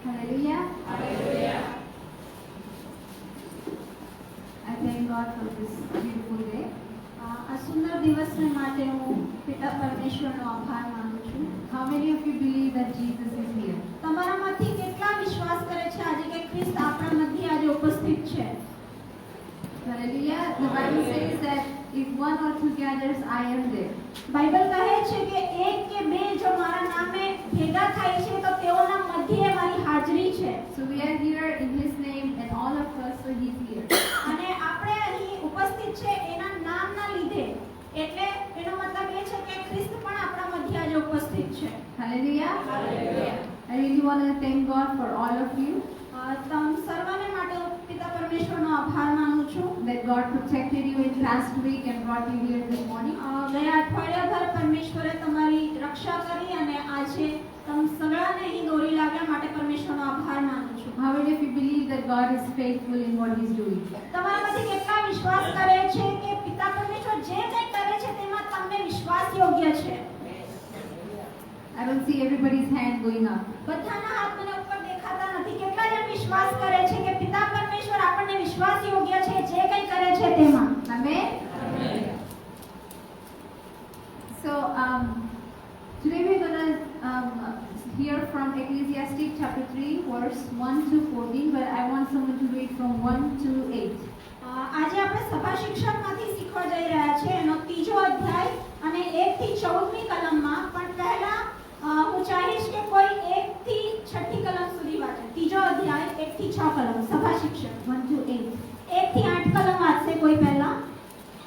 Hallelujah. Hallelujah. I thank God for this beautiful day. આ સુંદર દિવસને માટે હું પિતા પરમેશ્વરનો આભાર માનું છું. How many of you believe that Jesus is here? તમારામાંથી કેટલા વિશ્વાસ કરે છે આજે કે ખ્રિસ્ત આપણા મધ્યે આજે ઉપસ્થિત છે? Hallelujah. The Bible says that if one or two gathers, I am there. Bible કહે છે કે એક કે બે જો મારા નામે ભેગા થાય છે તો તેઓના મધ્યે મારી હાજરી છે. So we are here in His name, and all of us, so He's here. અને આપણે અહીં ઉપસ્થિત છે એના નામના લીધે, એટલે એનો મતલબ એ છે કે ખ્રિસ્ત પણ આપણા મધ્યે આજે ઉપસ્થિત છે. Hallelujah. Hallelujah. I really want to thank God for all of you. તમ સર્વને માટે હું પિતા પરમેશ્વરનો આભાર માનું છું. That God protected you in last week and brought you here this morning. ગયા અઠવાડિયા ભર પરમેશ્વરે તમારી રક્ષા કરી અને આજે તમ સગળાને અહીં દોરી લાવ્યા માટે પરમેશ્વરનો આભાર માનું છું. How many of you believe that God is faithful in what He's doing? તમારામાંથી કેટલા વિશ્વાસ કરે છે કે પિતા પરમેશ્વર જે કંઈ કરે છે તેમાં તમને વિશ્વાસ યોગ્ય છે? I don't see everybody's hand going up. બધાના હાથ મને ઉપર દેખાતા નથી. કેટલા જણ વિશ્વાસ કરે છે કે પિતા પરમેશ્વર આપણને વિશ્વાસ યોગ્ય છે જે કંઈ કરે છે તેમાં? Amen. So today we're gonna hear from Ecclesiastes chapter 3, verse 1 to 14, but I want someone to read from 1 to 8. આજે આપણે સભા શિક્ષકમાંથી શીખવા જઈ રહ્યા છે એનો ત્રીજો અધ્યાય અને 1 થી 14મી કલમમાં. પણ પહેલા હું ચાહીશ કે કોઈ 1 થી 6ઠી કલમ સુધી વાંચે. ત્રીજો અધ્યાય 1 થી 6 કલમ સભા શિક્ષક 1 to 8. 1 થી 8 કલમ વાંચશે કોઈ પહેલા?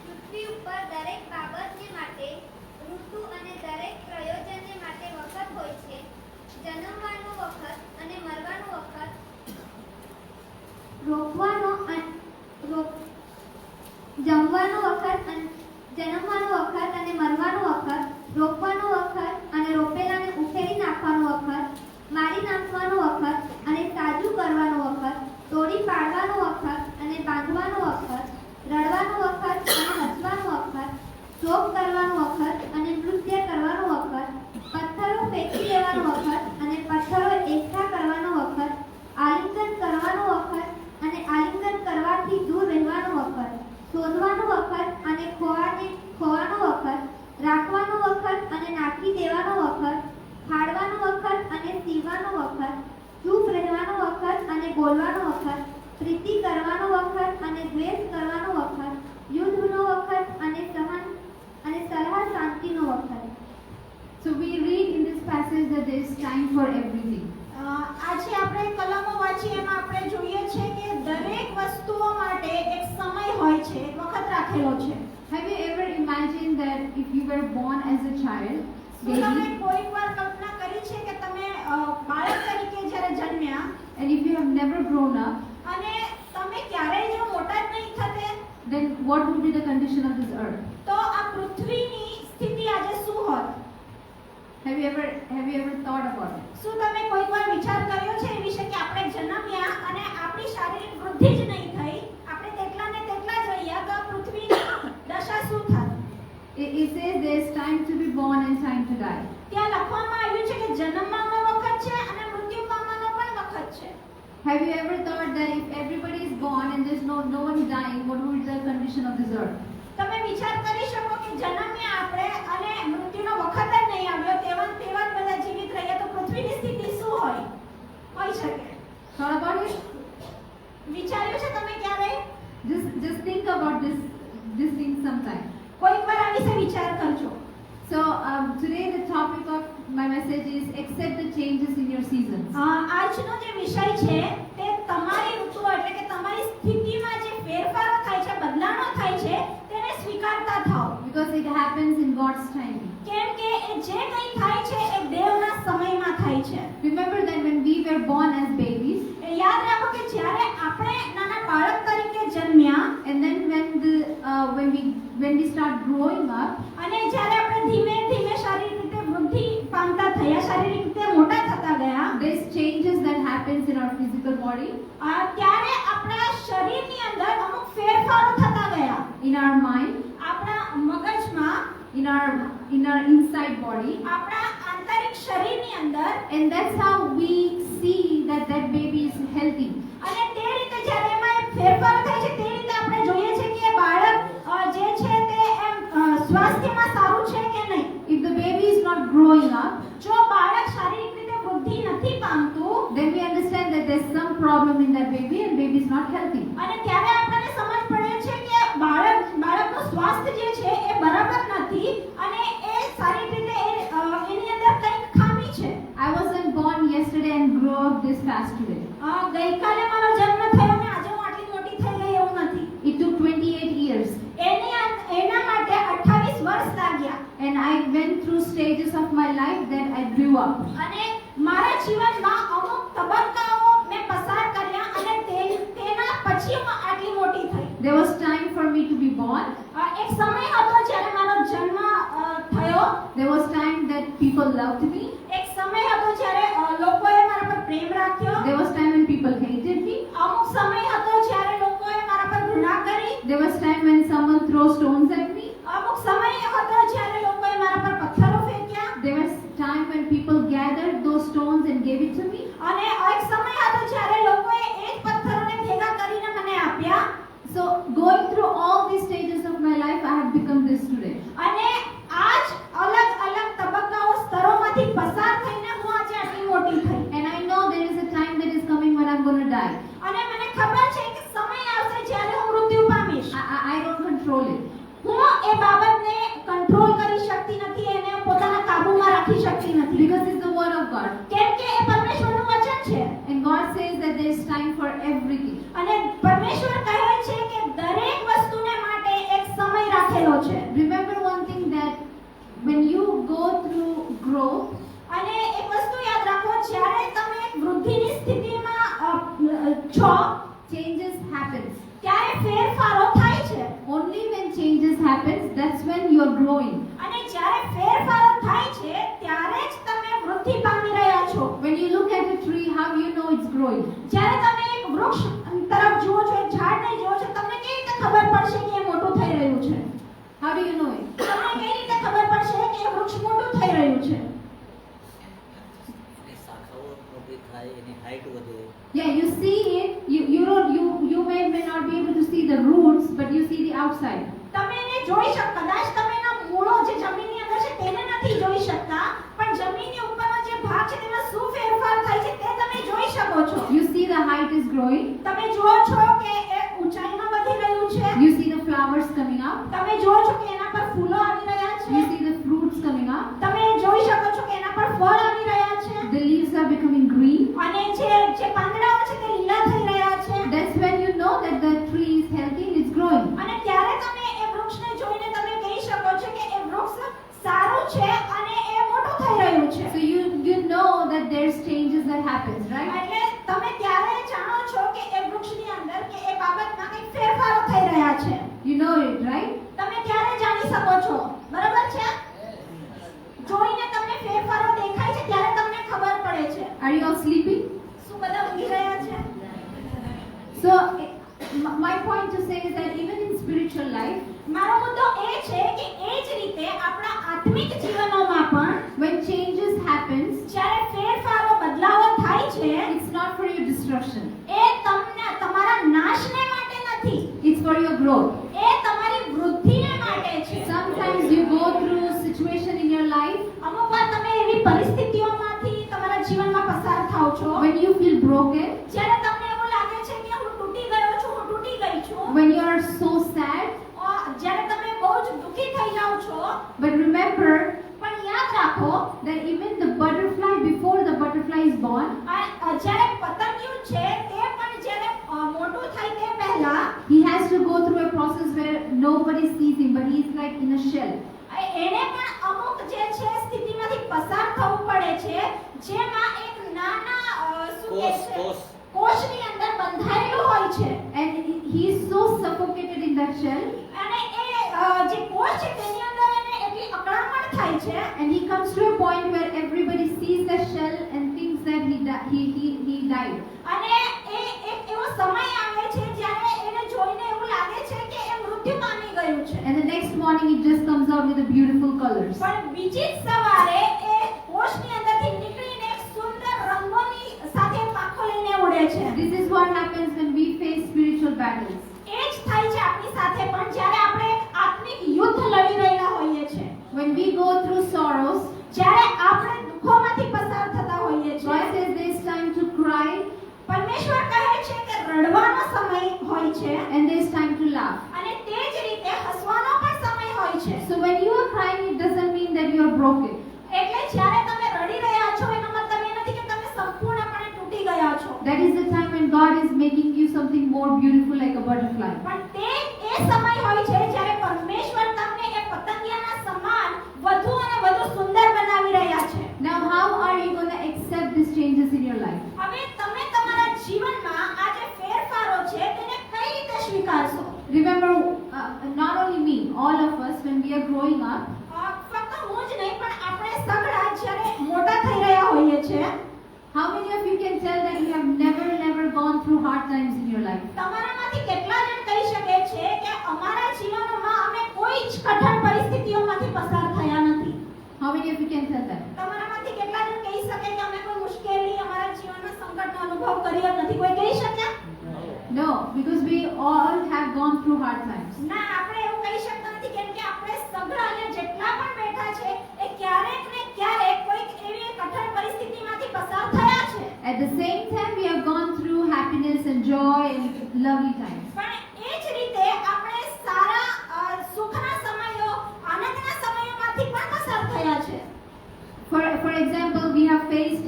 પૃથ્વી ઉપર દરેક બાબતને માટે ઋતુ અને દરેક પ્રયોજનને માટે વખત હોય છે. જન્મવાનું વખત અને મરવાનું વખત, જમવાનું વખત અને જન્મવાનું વખત અને મરવાનું વખત, રોપવાનું વખત અને રોપેલાને ઉખેરી નાખવાનું વખત, મારી નાખવાનું વખત અને તાજું કરવાનું વખત, તોડી પાડવાનું વખત અને બાંધવાનું વખત, રડવાનું વખત અને હસવાનું વખત, શોક કરવાનું વખત અને નૃત્ય કરવાનું વખત, પથ્થરો ફેંકી દેવાનું વખત અને પથ્થરો એકઠા કરવાનો વખત, આલિંગન કરવાનું વખત અને આલિંગન કરવાથી દૂર રહેવાનું વખત, શોધવાનું વખત અને ખોવાનું વખત, રાખવાનું વખત અને નાખી દેવાનું વખત, ફાડવાનું વખત અને સીવવાનું વખત, ચૂપ રહેવાનું વખત અને બોલવાનું વખત, પ્રીતિ કરવાનો વખત અને દ્વેષ કરવાનો વખત, યુદ્ધનો વખત અને સલાહ શાંતિનો વખત. So we read in this passage that there is time for everything. આજે આપણે કલમો વાંચી એમાં આપણે જોઈએ છે કે દરેક વસ્તુઓ માટે એક સમય હોય છે, એક વખત રાખેલો છે. Have you ever imagined that if you were born as a child, શું તમે baby, કોઈકવાર કલ્પના કરી છે કે તમે બાળક તરીકે જ્યારે જન્મ્યા and if you have never grown up, અને તમે ક્યારેય જો મોટા જ નહીં થતે then what would be the condition of this earth? તો આ પૃથ્વીની સ્થિતિ આજે શું હોત? Have you ever thought about it? શું તમે કોઈકવાર વિચાર કર્યો છે એ વિશે કે આપણે જન્મ્યા અને આપણી શારીરિક વૃદ્ધિ જ નહીં થઈ, આપણે તેટલા ને તેટલા જ રહ્યા તો આ પૃથ્વીની દશા શું થાત? It says there is time to be born and time to die. ત્યાં લખવામાં આવ્યું છે કે જન્મવાનો વખત છે અને મૃત્યુ પામવાનો પણ વખત છે. Have you ever thought that if everybody is born and there's no one dying, what would be the condition of this earth? તમે વિચાર કરી શકો કે જન્મ્યા આપણે અને મૃત્યુનો વખત જ નહીં આવ્યો, તેવા જ બધા જીવિત રહ્યા તો પૃથ્વીની સ્થિતિ શું હોઈ શકે? Thought about it? વિચાર્યું છે તમે ક્યારે? Just think about this thing sometime. કોઈકવાર આ વિશે વિચાર કરજો. So today the topic of my message is accept the changes in your seasons. આજનો જે વિષય છે તે તમારી ઋતુ એટલે કે તમારી સ્થિતિમાં જે ફેરફારો થાય છે, બદલાણો થાય છે તેને સ્વીકારતા થાઓ. Because it happens in God's timing. કેમ કે એ જે કંઈ થાય છે એ દેવના સમયમાં થાય છે. Remember that when we were born as babies, એ યાદ રાખો કે જ્યારે આપણે નાના બાળક તરીકે જન્મ્યા and then when we start growing up, અને જ્યારે આપણે ધીમે ધીમે શારીરિક રીતે વૃદ્ધિ પામતા થયા, શારીરિક રીતે મોટા થતા ગયા, there's changes that happens in our physical body, ત્યારે આપણા શરીરની અંદર અમુક ફેરફારો થતા ગયા. in our mind, આપણા મગજમાં, in our inside body, આપણા આંતરિક શરીરની અંદર, and that's how we see that that baby is healthy. અને તે રીતે જ્યારે એમાં એક ફેરફાર થાય છે તે રીતે આપણે જોઈએ છે કે એ બાળક જે છે તે એમ સ્વાસ્થ્યમાં સારું છે કે નહીં. If the baby is not growing up, જો બાળક શારીરિક રીતે વૃદ્ધિ નથી પામતું, then we understand that there's some problem in that baby and baby is not healthy. અને ત્યારે આપણને સમજ પડે છે કે બાળકનું સ્વાસ્થ્ય જે છે એ બરાબર નથી અને એ શારીરિક રીતે એની અંદર કંઈક ખામી છે. I wasn't born yesterday and grew up this fast today. ગઈકાલે મારો જન્મ થયો ને આજે હું આટલી મોટી થઈ ગઈ એવું નથી. It took 28 years એના માટે 28 વર્ષ લાગ્યા. and I went through stages of my life that I grew up. અને મારા જીવનમાં અમુક તબક્કાઓ મેં પસાર કર્યા અને તેના પછી હું આટલી મોટી થઈ. There was time for me to be born. એક સમય હતો જ્યારે મારો જન્મ થયો. There was time that people loved me. એક સમય હતો જ્યારે લોકોએ મારા પર પ્રેમ રાખ્યો. There was time when people hated me. અમુક સમય હતો જ્યારે લોકોએ મારા પર ઘૃણા કરી. There was time when someone threw stones at me. અમુક સમય હતો જ્યારે લોકોએ મારા પર પથ્થરો ફેંક્યા. There was time when people gathered those stones and gave it to me. અને એક સમય હતો જ્યારે લોકોએ એક પથ્થરોને ભેગા કરીને મને આપ્યા. So going through all these stages of my life, I have become this today. અને આજ અલગ તબક્કાઓ સ્તરોમાંથી પસાર થઈને હું આજે આટલી મોટી થઈ. And I know there is a time that is coming when I'm going to die. અને મને ખબર છે કે સમય આવશે જ્યારે હું મૃત્યુ પામીશ. I don't control it. હું એ બાબતને કંટ્રોલ કરી શકતી નથી, એને પોતાના કાબૂમાં રાખી શકતી નથી. Because it's the word of God. કેમ કે એ પરમેશ્વરનું વચન છે. And God says that there is time for everything. અને પરમેશ્વર કહે છે કે દરેક વસ્તુને માટે એક સમય રાખેલો છે. Remember one thing, that when you go through growth, અને એક વસ્તુ યાદ રાખો, જ્યારે તમે એક વૃદ્ધિની સ્થિતિમાં છો changes happens. ત્યારે ફેરફારો થાય છે. Only when changes happens, that's when you are growing. અને જ્યારે ફેરફારો થાય છે ત્યારે જ તમે વૃદ્ધિ પામી રહ્યા છો. When you look at a tree, how you know it's growing? જ્યારે તમે એક વૃક્ષ તરફ જુઓ છો, એક ઝાડને જુઓ છો, તમને કેવી રીતે ખબર પડશે કે એ મોટું થઈ રહ્યું છે? How do you know it? તમને કેવી રીતે ખબર પડશે કે એ વૃક્ષ મોટું થઈ રહ્યું છે? એની શાખાઓ મોટી થાય, એની હાઈટ વધે. Yeah, you see it. You may not be able to see the roots, but you see the outside. તમે એને જોઈ શકો, કદાચ તમે એના મૂળો જે જમીનની અંદર છે તેને નથી જોઈ શકતા, પણ જમીનની ઉપરનો જે ભાગ છે તેમાં શું ફેરફાર થાય છે તે તમે જોઈ શકો છો. You see the height is growing. તમે જુઓ છો કે એ ઊંચાઈમાં વધી રહ્યું છે. You see the flowers coming up. તમે જુઓ છો કે એના પર ફૂલો આવી રહ્યા You છે. see the fruits coming up. તમે જોઈ શકો છો કે એના પર ફળ આવી રહ્યા છે. The leaves are becoming green. અને જે પાંદડાઓ છે તે લીલા થઈ રહ્યા છે. That's when you know that the tree is healthy and it's growing. અને ત્યારે તમે એ વૃક્ષને જોઈને તમે કહી શકો છો કે એ વૃક્ષ સારું છે અને એ મોટું થઈ રહ્યું છે. So you know that there's changes that happens, right? એટલે તમે ત્યારે જાણો છો કે એ વૃક્ષની અંદર કે એ બાબતમાં કંઈક ફેરફારો થઈ રહ્યા છે. You know it, right? તમે ત્યારે જાણી શકો છો. બરાબર છે? જોઈને તમને ફેરફારો દેખાય છે ત્યારે તમને ખબર પડે છે. Are you all sleeping? શું બધા ઊંઘી રહ્યા છે? So my point to say is that even in spiritual life, મારો મુદ્દો એ છે કે એ જ રીતે આપણા આત્મિક જીવનોમાં પણ when changes happens, જ્યારે ફેરફારો બદલાવો થાય છે, it's not for your destruction. એ તમને તમારા નાશને માટે નથી, It's for your growth. એ તમારી વૃદ્ધિને માટે છે. Sometimes you go through a situation in your life અમુક વાર તમે એવી પરિસ્થિતિઓમાંથી તમારા જીવનમાં પસાર થાઓ છો when you feel broken, જ્યારે તમને એવું લાગે છે કે હું તૂટી ગયો છું, હું તૂટી ગઈ છું, when you are so sad. જ્યારે તમે બહુ જ દુઃખી થઈ જાઓ છો. But remember પણ યાદ રાખો, that even the butterfly, before the butterfly is born, જ્યારે પતંગિયું છે તે પણ જ્યારે મોટું થાય તે પહેલા he has to go through a process where nobody sees him, but he's like in a shell. એને પણ અમુક જે છે સ્થિતિમાંથી પસાર થવું પડે છે, જેમાં એક નાના શું કહે છે કોષની અંદર બંધાયેલું હોય છે. And he is so suffocated in that shell, અને એ જે કોષ છે તેની અંદર એને એટલી અકળામણ થાય છે. and he comes to a point where everybody sees the shell and thinks that he died. અને એક એવો સમય આવે છે જ્યારે એને જોઈને એવું લાગે છે કે એ મૃત્યુ પામી ગયું છે. And the next morning it just comes out with the beautiful colors. પણ બીજી જ સવારે એ કોષની અંદરથી નીકળીને હોય છે and there's time to laugh. અને તે જ રીતે હસવાનો પણ સમય હોય છે. So when you are crying, it doesn't mean that you are broken. એટલે જ્યારે તમે રડી રહ્યા છો એનો મતલબ એ નથી કે તમે સંપૂર્ણપણે તૂટી ગયા છો. That is the time when God is making you something more beautiful like a butterfly. પણ તે એ સમય હોય છે જ્યારે પરમેશ્વર તમને એ પતંગિયાના સમાન વધુ અને વધુ સુંદર બનાવી રહ્યા છે. Now how are you going to accept these changes in your life? હવે તમે તમારા જીવનમાં આ જે ફેરફારો છે તેને કઈ રીતે સ્વીકારશો? Remember, not only me, all of us, when we are growing up, ફક્ત હું જ નહીં પણ આપણે સગળા જ્યારે મોટા થઈ રહ્યા હોઈએ છે, how many of you can tell that you have never gone through hard times in your life? તમારામાંથી કેટલા જણ કહી શકે છે કે અમારા જીવનમાં અમે કોઈ જ કઠણ પરિસ્થિતિઓમાંથી પસાર થયા નથી? How many of you can tell that? તમારામાંથી કેટલા જણ કહી શકે કે અમે કોઈ મુશ્કેલી અમારા જીવનમાં સંકટનો અનુભવ કર્યો નથી? કોઈ કહી શકે? No, because we all have gone through hard times. ના, આપણે એવું કહી શકતા નથી કેમ કે આપણે સગળા અને જેટલા પણ બેઠા છે એ ક્યારેક ને ક્યારેક કોઈક એવી કઠણ પરિસ્થિતિમાંથી પસાર થયા છે. At the same time, we have gone through happiness and joy and lovely times. પણ એ જ રીતે આપણે સારા સુખના સમયો, આનંદના સમયોમાંથી પણ પસાર થયા છે. For example, we have faced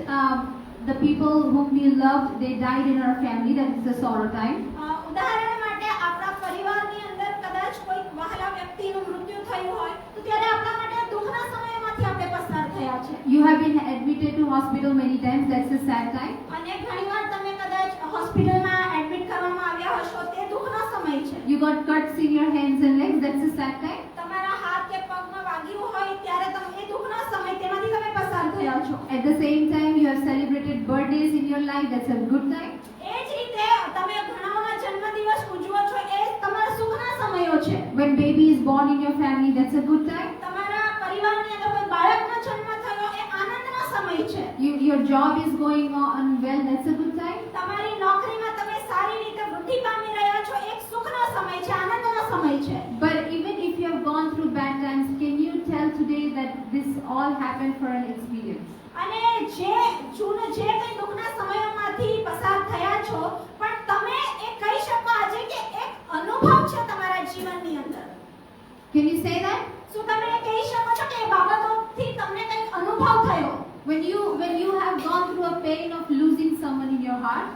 the people whom we loved, they died in our family. That is the sorrow time. ઉદાહરણ માટે આપણા પરિવારની અંદર કદાચ કોઈક વહાલા વ્યક્તિનું મૃત્યુ થયું હોય તો ત્યારે આપણા માટે દુઃખના સમયમાંથી આપણે પસાર થયા છે. You have been admitted to hospital many times. That's a sad time. અને ઘણીવાર તમે કદાચ હોસ્પિટલમાં એડમિટ કરવામાં આવ્યા હશો, તે દુઃખનો સમય છે. You got cuts in your hands and legs. That's a sad time. તમારા હાથ કે પગમાં વાગ્યું હોય ત્યારે તમે દુઃખનો સમય તેમાંથી તમે પસાર થયા છો. At the same time, you have celebrated birthdays in your life. That's a good time. એ જ રીતે તમે ઘણાઓના જન્મદિવસ ઉજવો છો, એ તમારા સુખના સમયો છે. When baby is born in your family, that's a good time. તમારા પરિવારની અંદર કોઈ બાળકનો જન્મ થયો, એ આનંદનો સમય છે. Your job is going on well. That's a good time. તમારી નોકરીમાં તમે સારી રીતે વૃદ્ધિ પામી રહ્યા છો, એક સુખનો સમય છે, આનંદનો સમય છે. But even if you have gone through bad times, can you tell today that this all happened for an experience? અને જે કંઈ દુઃખના સમયોમાંથી પસાર થયા છો, પણ તમે એ કહી શકો આજે કે એક અનુભવ છે તમારા જીવનની અંદર? Can you say that? શું તમે એ કહી શકો છો કે એ બાબતોથી તમને કંઈક અનુભવ થયો? When you have gone through a pain of losing someone in your heart,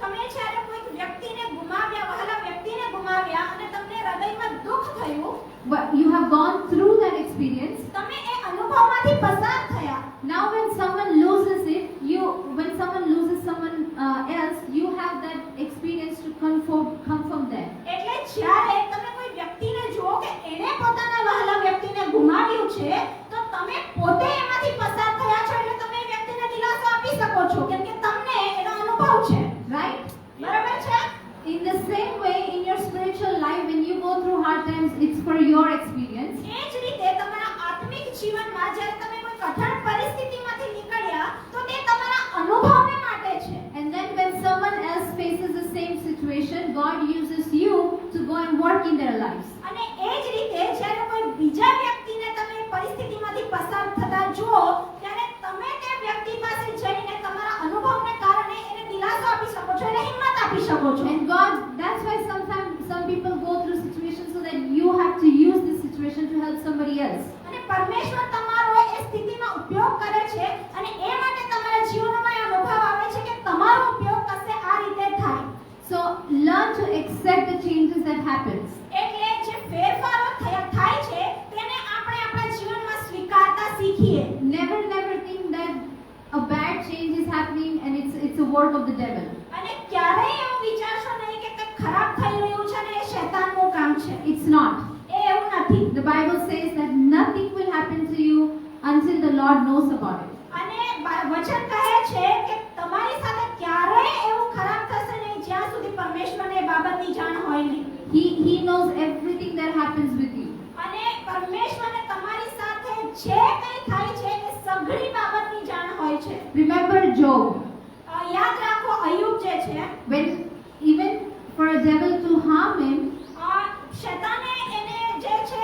તમે જ્યારે કોઈક વ્યક્તિને ગુમાવ્યા, વહાલા વ્યક્તિને ગુમાવ્યા અને તમને હૃદયમાં દુઃખ થયું, but you have gone through that experience. તમે એ અનુભવમાંથી પસાર થયા. Now when someone loses someone else, you have that experience to confirm them. એટલે જ્યારે તમે કોઈ વ્યક્તિને જુઓ કે એને પોતાના વહાલા વ્યક્તિને ગુમાવ્યું છે, તો તમે પોતે એમાંથી પસાર થયા છો એટલે તમે એ વ્યક્તિને દિલાસો આપી શકો છો કેમ કે તમને એનો અનુભવ છે. Right? બરાબર છે? In the same way, in your spiritual life, when you go through hard times, it's for your experience. એ જ રીતે તમારા આત્મિક જીવનમાં જ્યારે તમે કોઈ કઠણ પરિસ્થિતિમાંથી નીકળ્યા તો તે તમારા અનુભવને માટે છે. And then when someone else faces the same situation, God uses you to go and work in their lives. અને એ જ રીતે જ્યારે કોઈ બીજા વ્યક્તિને તમે પરિસ્થિતિમાંથી પસાર થતા જુઓ ત્યારે તમે તે વ્યક્તિ પાસે જઈને તમારા અનુભવને કારણે એને દિલાસો આપી શકો છો, એને હિંમત આપી શકો છો. And God, that's why sometimes some people go through situations so that you have to use this situation to help somebody else. અને પરમેશ્વર તમારો એ સ્થિતિમાં ઉપયોગ કરે છે અને એ માટે તમારા જીવનમાં એ અનુભવ આવે છે કે તમારો ઉપયોગ કશે આ રીતે થાય. So learn to accept the changes that happens. એટલે જે ફેરફારો થાય છે તેને આપણે આપણા જીવનમાં સ્વીકારતા શીખીએ. Never think that a bad change is happening and it's a work of the devil. અને ક્યારેય એવું વિચારશો નહીં કે કંઈક ખરાબ થઈ રહ્યું છે અને એ શૈતાનનું કામ છે. It's not. એ એવું નથી. The Bible says that nothing will happen to you until the Lord knows about it. અને વચન કહે છે કે તમારી સાથે ક્યારેય એવું ખરાબ થશે નહીં જ્યાં સુધી પરમેશ્વરને એ બાબતની જાણ હોય નહીં. He knows everything that happens with you. અને પરમેશ્વરને તમારી સાથે જે કંઈ થાય છે એ સઘળી બાબતની જાણ હોય છે. Remember Job. યાદ રાખો અય્યુબ જે છે, When even for a devil to harm him, શૈતાને એને જે છે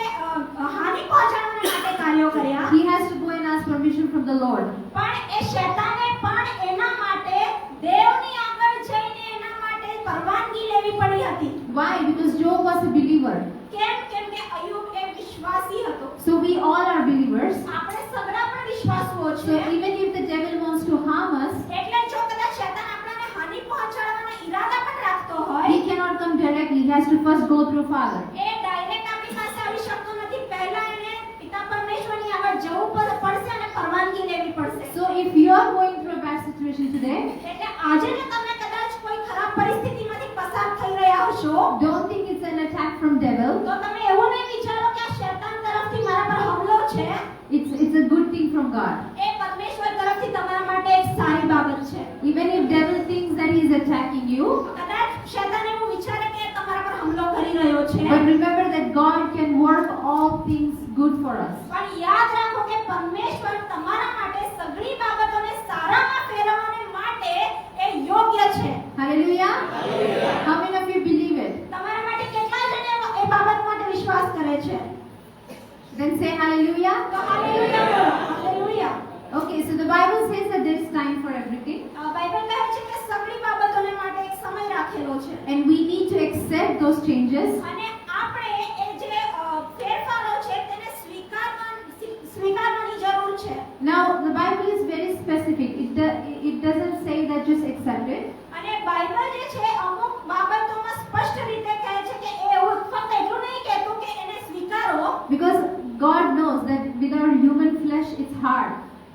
હાનિ પહોંચાડવાના માટે કાર્યો કર્યા. he has to go and ask permission from the Lord. પણ એ શૈતાને પણ એના માટે દેવની આગળ જઈને એના માટે પરવાનગી લેવી Why? Because Job was a believer. કેમ કે અયુબ એક વિશ્વાસી હતો. So we all are believers. આપણે સગડા પણ વિશ્વાસુઓ So છે. even if the devil wants to harm us, એટલે જો કદાચ શૈતાન આપણને હાનિ પહોંચાડવાના ઈરાદા પણ રાખતો હોય, he cannot come directly. He has to first go through Father. A direct આપણી પાસે આવી શકતો નથી. પહેલા એને પિતા પરમેશ્વરની આગળ જવું પડશે અને પરવાનગી લેવી પડશે. So if you are going through a bad situation today, એટલે આજે જો તમે કદાચ કોઈ ખરાબ પરિસ્થિતિમાંથી પસાર થઈ રહ્યા હશો, don't think it's an attack from devil. તો તમે એવું નહીં વિચારો કે આ શૈતાન તરફથી મારા પર હુમલો છે. It's a good thing from God. એ પરમેશ્વર તરફથી તમારા માટે એક સારી બાબત છે. Even if devil thinks that he is attacking you, કદાચ શૈતાન એવું વિચારે કે તમારા પર હુમલો કરી રહ્યો છે, but remember that God can work all things good for us. પણ યાદ રાખો કે પરમેશ્વર તમારા માટે સગળી બાબતોને સારામાં ફેરવવાને માટે એ યોગ્ય છે. Hallelujah. How many of you believe it? તમારા માટે કેટલા જણે એ બાબત માટે વિશ્વાસ કરે છે? Then say hallelujah. તો હાલેલુયા બોલો. Hallelujah. Okay, so the Bible says that there is time for everything, Bible કહે છે કે સગળી બાબતોને માટે એક સમય રાખેલો છે. and we need to accept those changes. અને આપણે એ જે ફેરફારો છે તેને સ્વીકારવાની જરૂર છે. Now, the Bible is very specific. It doesn't say that just accept it. અને બાઇબલ જે છે અમુક બાબતોમાં સ્પષ્ટ રીતે કહે છે કે એ એવું ફક્ત એટલું નહીં કહેતું કે એને સ્વીકારો, Because God knows that with our human flesh it's hard.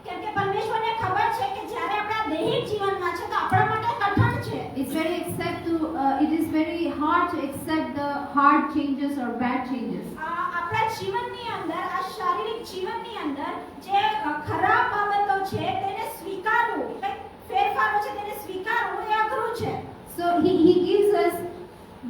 કેમ કે પરમેશ્વરને ખબર છે કે જ્યારે આપણા દૈહિક જીવનમાં છે તો આપણા માટે કઠણ છે. It is very hard to accept the hard changes or bad changes. આપણા જીવનની અંદર, આ શારીરિક જીવનની અંદર જે ખરાબ બાબતો છે તેને સ્વીકારવું, ફેરફારો છે તેને સ્વીકારવું એ અઘરું છે. So he gives us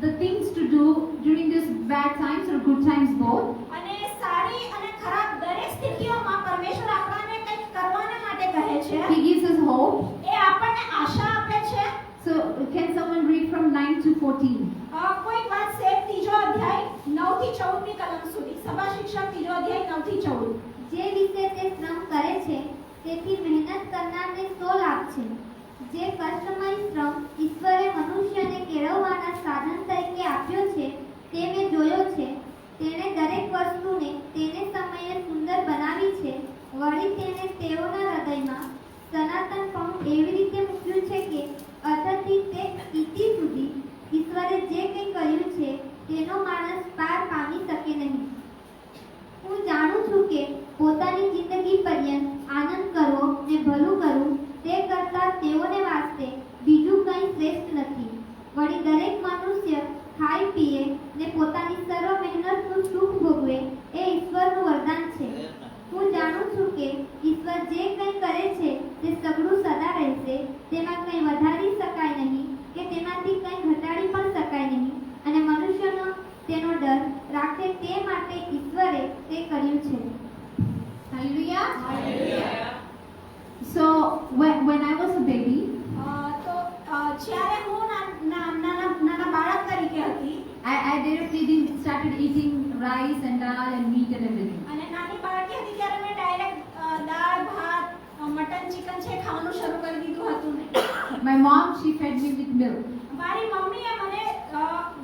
the things to do during these bad times or good times both. અને સારી અને ખરાબ દરેક સ્થિતિઓમાં પરમેશ્વર આપણને કંઈક કરવાને માટે કહે છે. He gives us hope. એ આપણને આશા આપે છે. So can someone read from 9 to 14? કોઈક વાત છે ત્રીજો અધ્યાય 9 થી 14 ની કલમ સુધી. સભા શિક્ષક ત્રીજો અધ્યાય 9 થી 14. જે વિશે તે શ્રમ કરે છે તેથી મહેનત કરનારને સો લાભ છે. જે કષ્ટમય શ્રમ ઈશ્વરે મનુષ્યને કેળવવાના સાધન તરીકે આપ્યો છે તે મેં જોયો છે. તેણે દરેક વસ્તુને તેને સમયે સુંદર બનાવી છે. વળી તેણે તેઓના હૃદયમાં સનાતનપણું એવી રીતે મૂક્યું છે કે અતથી તે ઇતિ સુધી ઈશ્વરે જે કંઈ કર્યું છે તેનો માણસ પાર પામી શકે નહીં. હું જાણું છું કે પોતાની જિંદગી પર્યંત આનંદ કરવો ને ભલું કરવું તે કરતાં તેઓને વાસ્તે બીજું કંઈ શ્રેષ્ઠ નથી. વળી દરેક મનુષ્ય ખાઈ પીએ ને પોતાની સર્વ મહેનતનું સુખ ભોગવે એ ઈશ્વરનું વરદાન છે. હું જાણું છું કે ઈશ્વર જે કંઈ કરે છે તે સગળું સદા રહેશે. તેમાં કંઈ વધારી શકાય નહીં કે તેમાંથી કંઈ ઘટાડી પણ શકાય નહીં. અને મનુષ્યનો તેનો ડર રાખે તે માટે ઈશ્વરે તે કર્યું છે. Hallelujah. So when I was a baby, તો જ્યારે હું નાના બાળક તરીકે હતી I directly started eating rice and dal and meat and everything. અને નાની બાળકી હતી ત્યારે મેં ડાયરેક્ટ દાળ ભાત મટન ચિકન છે ખાવાનું શરૂ કરી દીધું હતું ને. My mom, she fed me with milk. મારી મમ્મીએ મને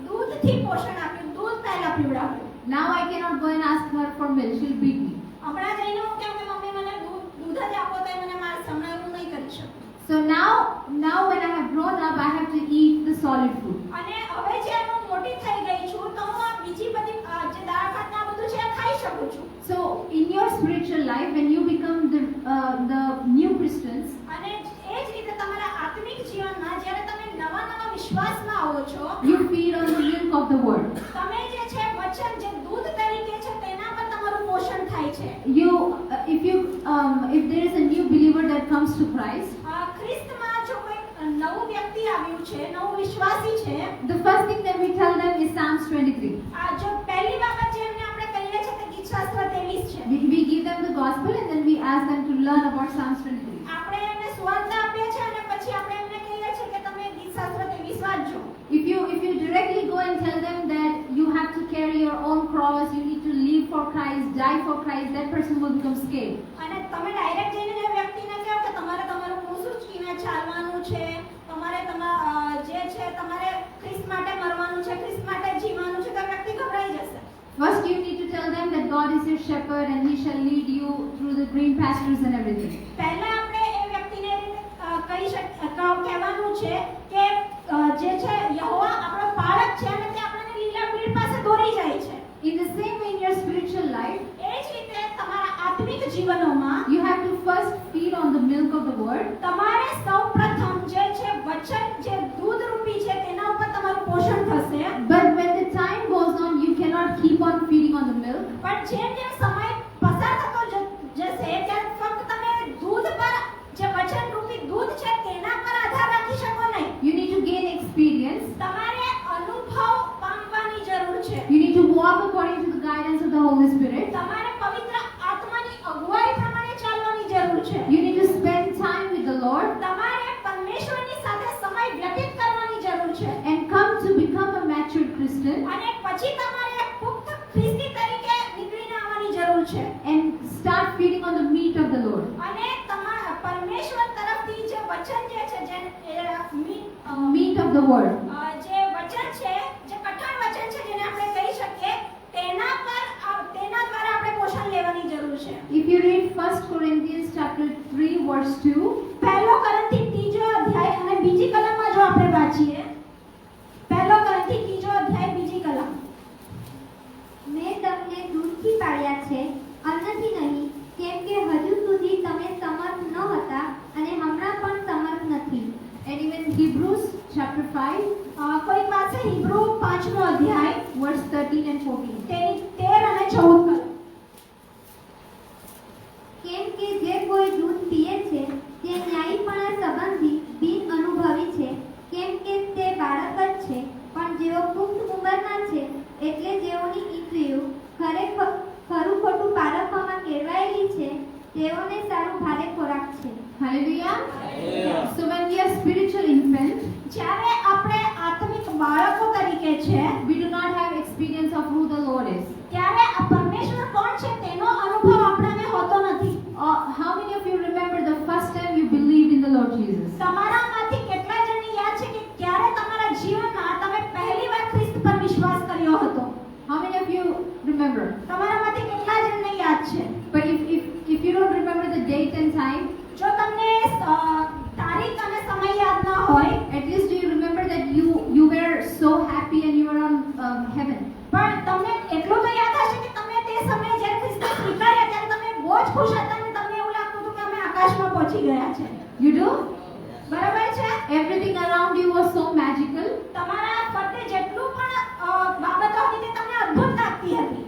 દૂધથી પોષણ આપ્યું. દૂધ પહેલા પીવડાવ્યું. Now I cannot go and ask her for milk. She'll beat me. હમણાં જઈને હું કેમ કે મમ્મી મને દૂધ જ આપો તો મને મારા સામે હું નહીં કરી શકું. So now when I have grown up, I have to eat the solid food. અને હવે જ્યારે હું મોટી થઈ ગઈ છું તો હું આ બીજી બધી જે દાળ ભાત ને આ બધું છે ખાઈ શકું છું. So in your spiritual life, when you become the new Christians, અને એ જ રીતે તમારા આત્મિક જીવનમાં જ્યારે તમે નવા વિશ્વાસમાં આવો છો, you feed on the milk of the word. તમે જે છે વચન જે દૂધ તરીકે છે તેના પર તમારું પોષણ થાય છે. If there is a new believer that comes to Christ, ખ્રિસ્તમાં જો કોઈ નવું વ્યક્તિ આવ્યું છે, નવું વિશ્વાસી છે, the first thing that we tell them is Psalms 23. આ જો પહેલી બાબત જે આપણે કહીએ છીએ તે ગીતશાસ્ત્ર 23 છે. We give them the gospel and then we ask them to learn about Psalms 23. આપણે એમને સુવાર્તા આપીએ છીએ અને પછી આપણે એમને કહીએ છીએ કે તમે ગીતશાસ્ત્ર 23 વાંચજો. If you directly go and tell them that you have to carry your own cross, you need to live for Christ, die for Christ, that person will become scared. અને તમે ડાયરેક્ટ જઈને જે વ્યક્તિને કહો કે તમારે તમારું ક્રૂસ ઉચકીને ચાલવાનું છે, તમારે જે છે તમારે ખ્રિસ્ત માટે મરવાનું છે, ખ્રિસ્ત માટે God is your shepherd and He shall lead you through the green pastures and everything. પહેલા આપણે એ વ્યક્તિને કહેવાનું છે કે જે છે યહોવા આપણો પાળક છે અને તે આપણને લીલા પીળ પાસે દોરી જાય છે. In the same way in your spiritual life, એ જ રીતે તમારા આત્મિક જીવનોમાં you have to first feed on the milk of the word. તમારે સૌપ્રથમ જે છે વચન જે દૂધ રૂપી છે તેના ઉપર તમારું પોષણ થશે. But when the time goes on, you cannot keep on feeding on the milk. પણ જેમ જેમ સમય પસાર થતો જશે ત્યારે ફક્ત તમે દૂધ પર જે વચન રૂપી દૂધ છે તેના પર આધાર રાખી શકો નહીં. You need to gain experience. તમારે અનુભવ પામવાની જરૂર છે. You need to walk according to the guidance of the Holy Spirit. તમારે પવિત્ર આત્માની અગુવાઈ પ્રમાણે ચાલવાની જરૂર છે. You need to spend time with the Lord તમારે પરમેશ્વરની સાથે સમય વ્યતીત કરવાની જરૂર છે. and come to become a matured Christian અને પછી તમારે એક પુખ્ત ખ્રિસ્તી તરીકે નીકળીને આવવાની જરૂર છે. and start feeding on the meat of the Lord. અને તમારા પરમેશ્વર તરફથી જે વચન જે છે જે Meat of the word. જે વચન છે જે કઠણ વચન છે જેને આપણે કહી શકીએ તેના દ્વારા આપણે પોષણ લેવાની જરૂર છે. If you read 1 Corinthians chapter 3 verse 2, પહેલો કોરિન્થી 3 અધ્યાય અને બીજી કલમમાં જો આપણે વાંચીએ પહેલો કોરિન્થી 3 અધ્યાય બીજી કલમ. મેં તમને દૂધથી પાડ્યા છે, અન્નથી નહીં, કેમ કે હજુ સુધી તમે સમર્થ ન હતા અને હમણાં પણ સમર્થ નથી. and even Hebrews chapter 5 કોઈ પાસે હિબ્રુ 5નો અધ્યાય verse 13 and 14. તેની 13 અને 14 કલમ. કેમ કે જે કોઈ દૂધ પીએ છે તે ન્યાયીપણા સંબંધી બિન અનુભવી છે, કેમ કે તે બાળક જ છે. પણ જેઓ પુખ્ત ઉંમરના છે એટલે જેઓની ઇન્દ્રિયો ખરું ખોટું પારખવામાં કેળવાયેલી છે તેઓને સારું ભારે ખોરાક છે. Hallelujah. Hallelujah. So when we are spiritual infants, જ્યારે આપણે આત્મિક બાળકો તરીકે છે we do not have experience of who the Lord is. ત્યારે આ પરમેશ્વર કોણ છે તેનો અનુભવ આપણને હોતો નથી. How many of you remember the first time you believed in the Lord Jesus? તમારામાંથી કેટલા જણને યાદ છે કે ક્યારે તમારા જીવનમાં તમે પહેલીવાર ખ્રિસ્ત પર વિશ્વાસ કર્યો હતો? How many of you remember? તમારામાંથી કેટલા જણને યાદ છે? But if you don't remember the date and time, જો તમને તારીખ અને સમય યાદ ન હોય, at least do you remember that you were so happy and you were on heaven? પણ તમને એટલું તો યાદ હશે કે તમે તે સમયે જ્યારે ખ્રિસ્તને સ્વીકાર્યા ત્યારે તમે બહુ જ ખુશ હતા અને તમને એવું લાગતું હતું કે અમે આકાશમાં પહોંચી ગયા છે. You do? બરાબર છે? Everything around you was so magical. તમારા ફરતે જેટલું પણ બાબતો હતી તે તમને અદ્ભુત લાગતી હતી.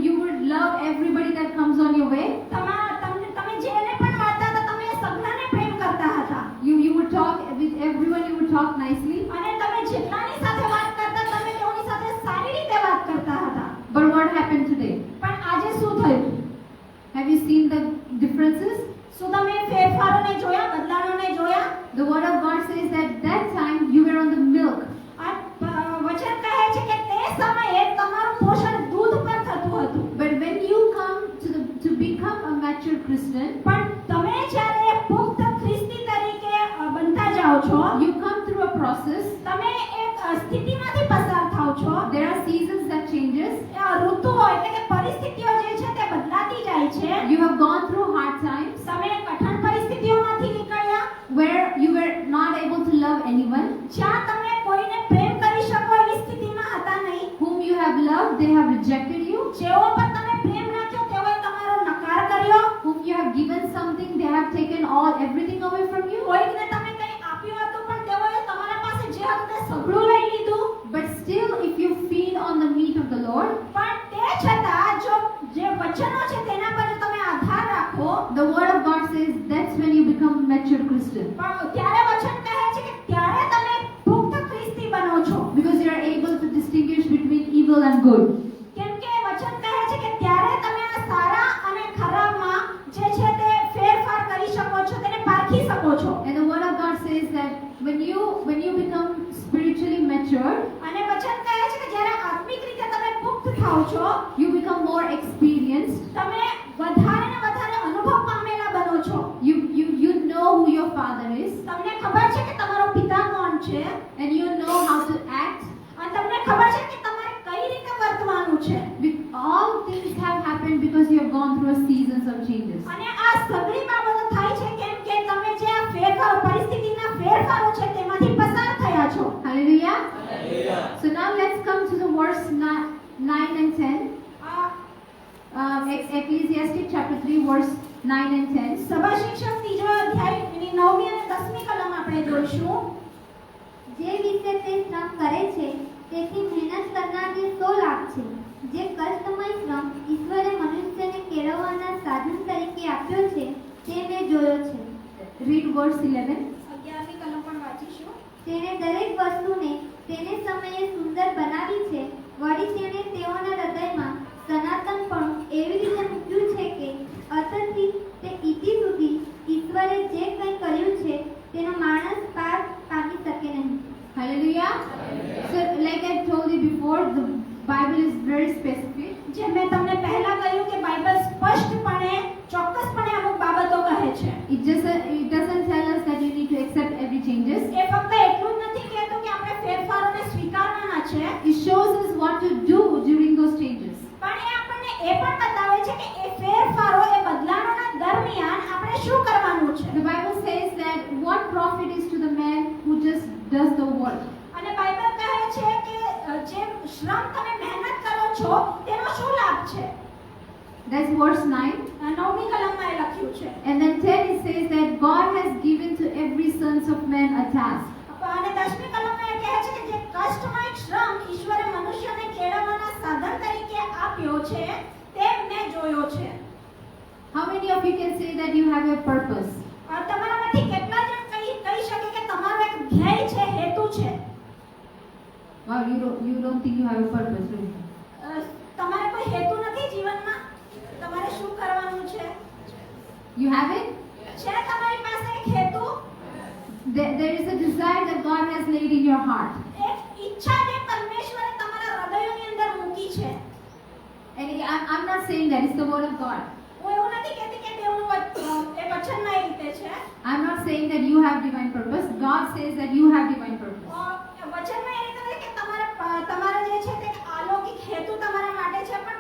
You would love everybody that comes on your way. તમે જેને પણ મળતા હતા તમે સગડાને પ્રેમ કરતા હતા. You would talk with everyone, you would talk nicely. અને તમે જેટલાની સાથે વાત કરતા તમે તેઓની સાથે સારી રીતે વાત કરતા હતા. But what happened today? પણ આજે શું થયું? Have you seen the differences? શું તમે ફેરફારોને જોયા, બદલાવોને જોયા? The word of God says that time you were on the milk. વચન કહે છે કે તે સમયે તમારું પોષણ દૂધ પર થતું હતું. But when you come to become a mature Christian, પણ તમે જ્યારે પુખ્ત ખ્રિસ્તી તરીકે બનતા જાઓ છો, you come through a process. તમે એક સ્થિતિમાંથી પસાર થાઓ છો. There are seasons that changes. ઋતુઓ એટલે કે પરિસ્થિતિઓ જે છે તે બદલાતી જાય છે. You have gone through hard times તમે કઠણ પરિસ્થિતિઓમાંથી નીકળ્યા where you were not able to love anyone. જ્યાં તમે કોઈને પ્રેમ કરી શકો એવી સ્થિતિમાં હતા નહીં. Whom you have loved, they have rejected you. જેઓ પર તમે પ્રેમ રાખ્યો તેઓએ તમારો નકાર કર્યો. Whom you have given something, they have taken everything away from you. કોઈકને તમે કંઈ આપ્યું હતું પણ તેઓએ તમારા પાસે જે હતું તે સઘળું લઈ લીધું. But still, if you feed on the meat of the Lord, પણ તે છતાં જો જે વચનો છે તેના પર જો તમે આધાર રાખો, the word of God says that's when you become a mature Christian. પણ ત્યારે વચન કહે છે કે ત્યારે તમે પુખ્ત ખ્રિસ્તી બનો છો. Because you are able to distinguish between evil and good. કેમ કે વચન કહે છે કે ત્યારે તમે આ સારા અને ખરાબમાં જે છે તે ફેરફાર કરી શકો છો, તેને પારખી શકો છો. And the word of God says that when you become spiritually mature, અને વચન કહે છે કે જ્યારે આત્મિક રીતે તમે પુખ્ત થાઓ છો, you become more experienced. તમે વધારે ને વધારે અનુભવ પામેલા બનો છો. You know who your father is, તમને ખબર છે કે તમારો પિતા કોણ છે and you know how to act. અને તમને ખબર છે કે તમારે કઈ રીતે વર્તવાનું છે. All things have happened So now let's come to the verse 9 and 10. Ecclesiastic chapter 3 verse 9 and 10. સભા શિક્ષક ત્રીજો અધ્યાય એની 9મી અને 10મી કલમ આપણે જોઈશું. જે વિશે તે શ્રમ કરે છે તેથી મહેનત કરનારને શો લાભ છે. જે કષ્ટમય શ્રમ ઈશ્વરે મનુષ્યને કેળવવાના સાધન તરીકે આપ્યો છે તે મેં જોયો છે. Read verse 11. 11મી કલમ પણ વાંચીશું. તેણે દરેક વસ્તુને તેને સમયે સુંદર બનાવી છે. વળી તેણે તેઓના હૃદયમાં સનાતનપણું એવી રીતે મૂક્યું છે કે અતથી તે ઇતિ સુધી ઈશ્વરે જે કંઈ કર્યું છે તેનો માણસ પાર પામી શકે નહીં. Hallelujah. So like I told you before, the Bible is very specific. જે મેં તમને પહેલા કહ્યું કે બાઇબલ સ્પષ્ટપણે ચોક્કસપણે અમુક બાબતો કહે છે. It doesn't tell us that you need to accept every changes. એ ફક્ત એટલું જ નથી કહેતું કે આપણે ફેરફારોને સ્વીકારવાના છે, It shows us what to do during those changes. પણ એ આપણને એ પણ બતાવે છે કે એ ફેરફારો એ બદલાવોના દરમિયાન આપણે શું કરવાનું છે. The Bible says that what profit is to the man who just does the work. અને બાઇબલ કહે છે કે જે શ્રમ તમે મહેનત કરો છો તેનો શું લાભ છે. That's verse 9. 9મી કલમમાં એ લખ્યું છે. And then 10 it says that God has given to every sons of man a task. અને 10મી કલમમાં એ કહે છે કે જે કષ્ટમય શ્રમ ઈશ્વરે મનુષ્યને કેળવવાના સાધન તરીકે આપ્યો છે તે મેં જોયો છે. How many of you can say that you have a purpose? તમારામાંથી કેટલા જણ કહી શકે કે તમારો એક ધ્યેય છે, હેતુ છે. Wow, you don't think you have a purpose, really? તમારે કોઈ હેતુ નથી જીવનમાં? તમારે શું કરવાનું છે? You have it? છે તમારી પાસે એક હેતુ? There is a desire that God has laid in your heart. એક ઈચ્છા જે પરમેશ્વરે તમારા હૃદયોની અંદર મૂકી છે. And I'm not saying that, it's the word of God. હું એવું નથી કહેતી કે દેવનું એ વચનમાં એ રીતે છે. I'm not saying that you have divine purpose. God says that you have divine purpose. વચનમાં એ રીતે છે કે તમારા જે છે તે અલૌકિક હેતુ તમારા માટે છે, પણ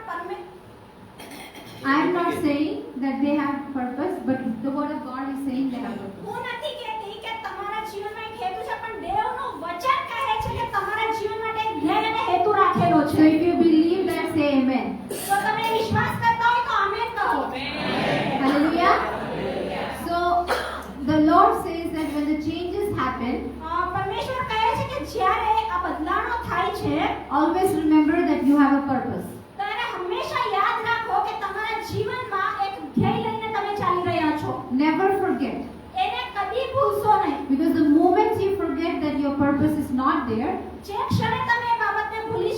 I'm not saying that they have purpose, but the word of God is saying they have purpose. હું નથી કહેતી કે તમારા જીવનમાં એક હેતુ છે, પણ દેવનું વચન કહે છે કે તમારા જીવન માટે એક ધ્યેય અને હેતુ રાખેલો So છે. if you believe that, say amen. તો તમે વિશ્વાસ કરતા હોય તો આમેન કહો. Hallelujah. So the Lord says that when the changes happen, પરમેશ્વર કહે છે કે જ્યારે આ બદલાવનો થાય છે always remember that you have a purpose. ત્યારે હંમેશા યાદ રાખો કે તમારા જીવનમાં એક ધ્યેય લઈને તમે ચાલી રહ્યા છો. Never forget. એને કદી ભૂલશો નહીં. Because the moment you forget that your purpose is not there, જે ક્ષણે તમે એ બાબતને ભૂલી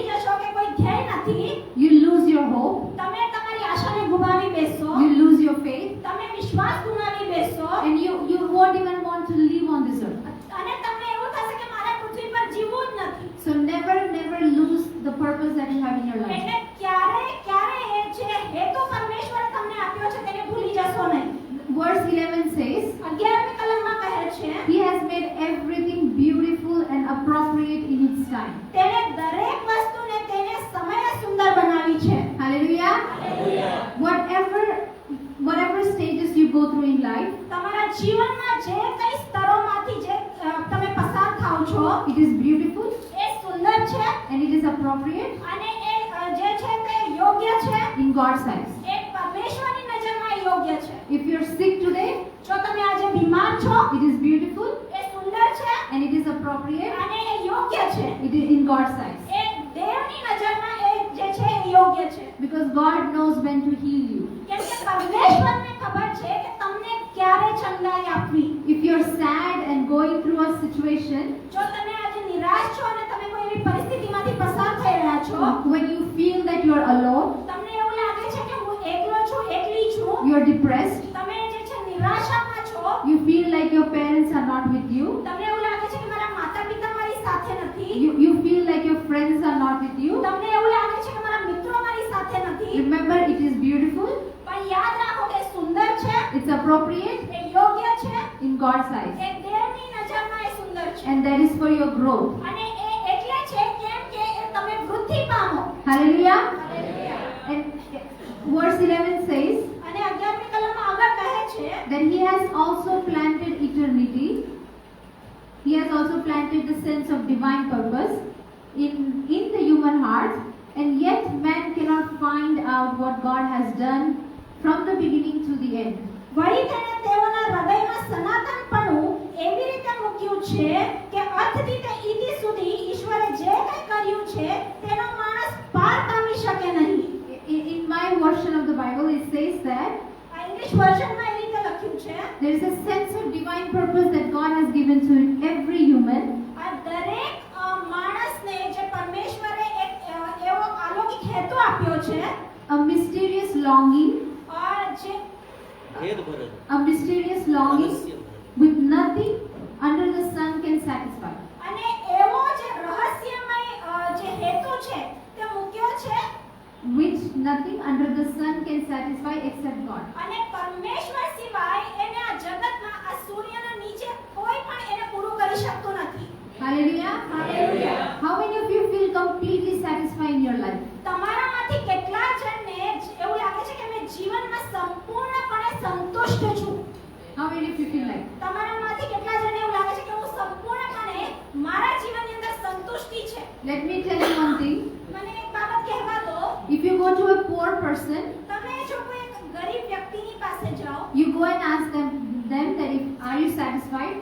જશો કે કોઈ ધ્યેય નથી, you lose your hope, તમે તમારી આશાને ગુમાવી બેસશો, you lose your faith, તમે વિશ્વાસ ગુમાવી બેસશો, and you won't even want to live on this earth. અને તમને એવું થશે કે મારે પૃથ્વી પર જીવવું જ નથી. So never lose the purpose that you have in your life. એટલે ક્યારે એ જે હેતુ પરમેશ્વરે તમને આપ્યો છે તેને ભૂલી જશો નહીં. Verse 11 says, 11મી કલમમાં કહે છે He has made everything beautiful and appropriate in its time. તેણે દરેક વસ્તુને તેને સમયે સુંદર બનાવી છે. Hallelujah. Whatever stages you go through in life, તમારા જીવનમાં જે કઈ સ્તરોમાંથી જે તમે પસાર થાઓ છો it is beautiful એ સુંદર છે and it is appropriate અને એ જે છે તે યોગ્ય છે. in God's eyes. એ પરમેશ્વરની નજરમાં યોગ્ય છે. If you're sick today, જો તમે આજે બીમાર છો it is beautiful એ સુંદર છે and it is appropriate. અને એ યોગ્ય છે. It is in God's eyes. એ દેવની નજરમાં એ જે છે એ યોગ્ય છે. Because God knows when to heal you. કેમ કે પરમેશ્વરને ખબર છે કે તમને ક્યારે ચંગાઈ આપવી. If you're sad and going through a situation, જો તમે આજે નિરાશ છો અને તમે કોઈ એવી પરિસ્થિતિમાંથી પસાર થઈ રહ્યા છો, when you feel that you're alone, તમને એવું લાગે છે કે હું એકલો છું, એકલી છું, you're depressed, તમે જે છે નિરાશામાં છો, you feel like your parents are not with you, તમને એવું લાગે છે કે મારા માતા-પિતા મારી સાથે નથી, you feel like your friends are not with you, તમને એવું લાગે છે કે મારા મિત્રો મારી સાથે નથી, remember it is beautiful, પણ યાદ રાખો કે સુંદર છે, it's appropriate એ યોગ્ય છે, in God's eyes, એ દેવની નજરમાં એ સુંદર છે. and that is for your growth. અને એ એટલે છે કેમ કે એ તમે વૃદ્ધિ પામો. Hallelujah. Hallelujah. And verse 11 says અને 11મી કલમમાં આગળ કહે છે that He has also planted eternity He has also planted the sense of divine purpose in the human heart, and yet man cannot find out what God has done from the beginning to the end. વળી તેણે તેઓના હૃદયમાં સનાતનપણું એવી રીતે મૂક્યું છે કે અંતથી તે ઇતિ સુધી ઈશ્વરે જે કંઈ કર્યું છે તેનો માણસ પાર પામી શકે નહીં. In my version of the Bible, it says that આ ઇંગ્લિશ વર્ઝનમાં એવી રીતે લખ્યું છે, there is a sense of divine purpose that God has given to every human. આ દરેક માણસને જે પરમેશ્વરે એક એવો અલૌકિક હેતુ આપ્યો છે, A mysterious longing, જે ભેદ ભરેલો, a mysterious longing રહસ્ય ભરેલો. with nothing under the sun can satisfy. અને એવો જે રહસ્યમય જે હેતુ છે તે મૂક્યો છે, Which nothing under the sun can satisfy except God. અને પરમેશ્વર સિવાય એને આ જગતમાં આ સૂર્યના નીચે કોઈ પણ એને પૂરું કરી શકતું નથી. Hallelujah. Hallelujah. How many of you feel completely satisfied in your life? તમારામાંથી કેટલા જણને એવું લાગે છે કે મેં જીવનમાં સંપૂર્ણપણે સંતુષ્ટ છું? How many of you feel like? તમારામાંથી કેટલા જણને એવું લાગે છે કે હું સંપૂર્ણપણે મારા જીવનની અંદર સંતુષ્ટિ છે? Let me tell you one thing. મને એક બાબત કહેવા દો. If you go to a poor person, તમે જો કોઈ એક ગરીબ વ્યક્તિની પાસે જાઓ, you go and ask them that if are you satisfied?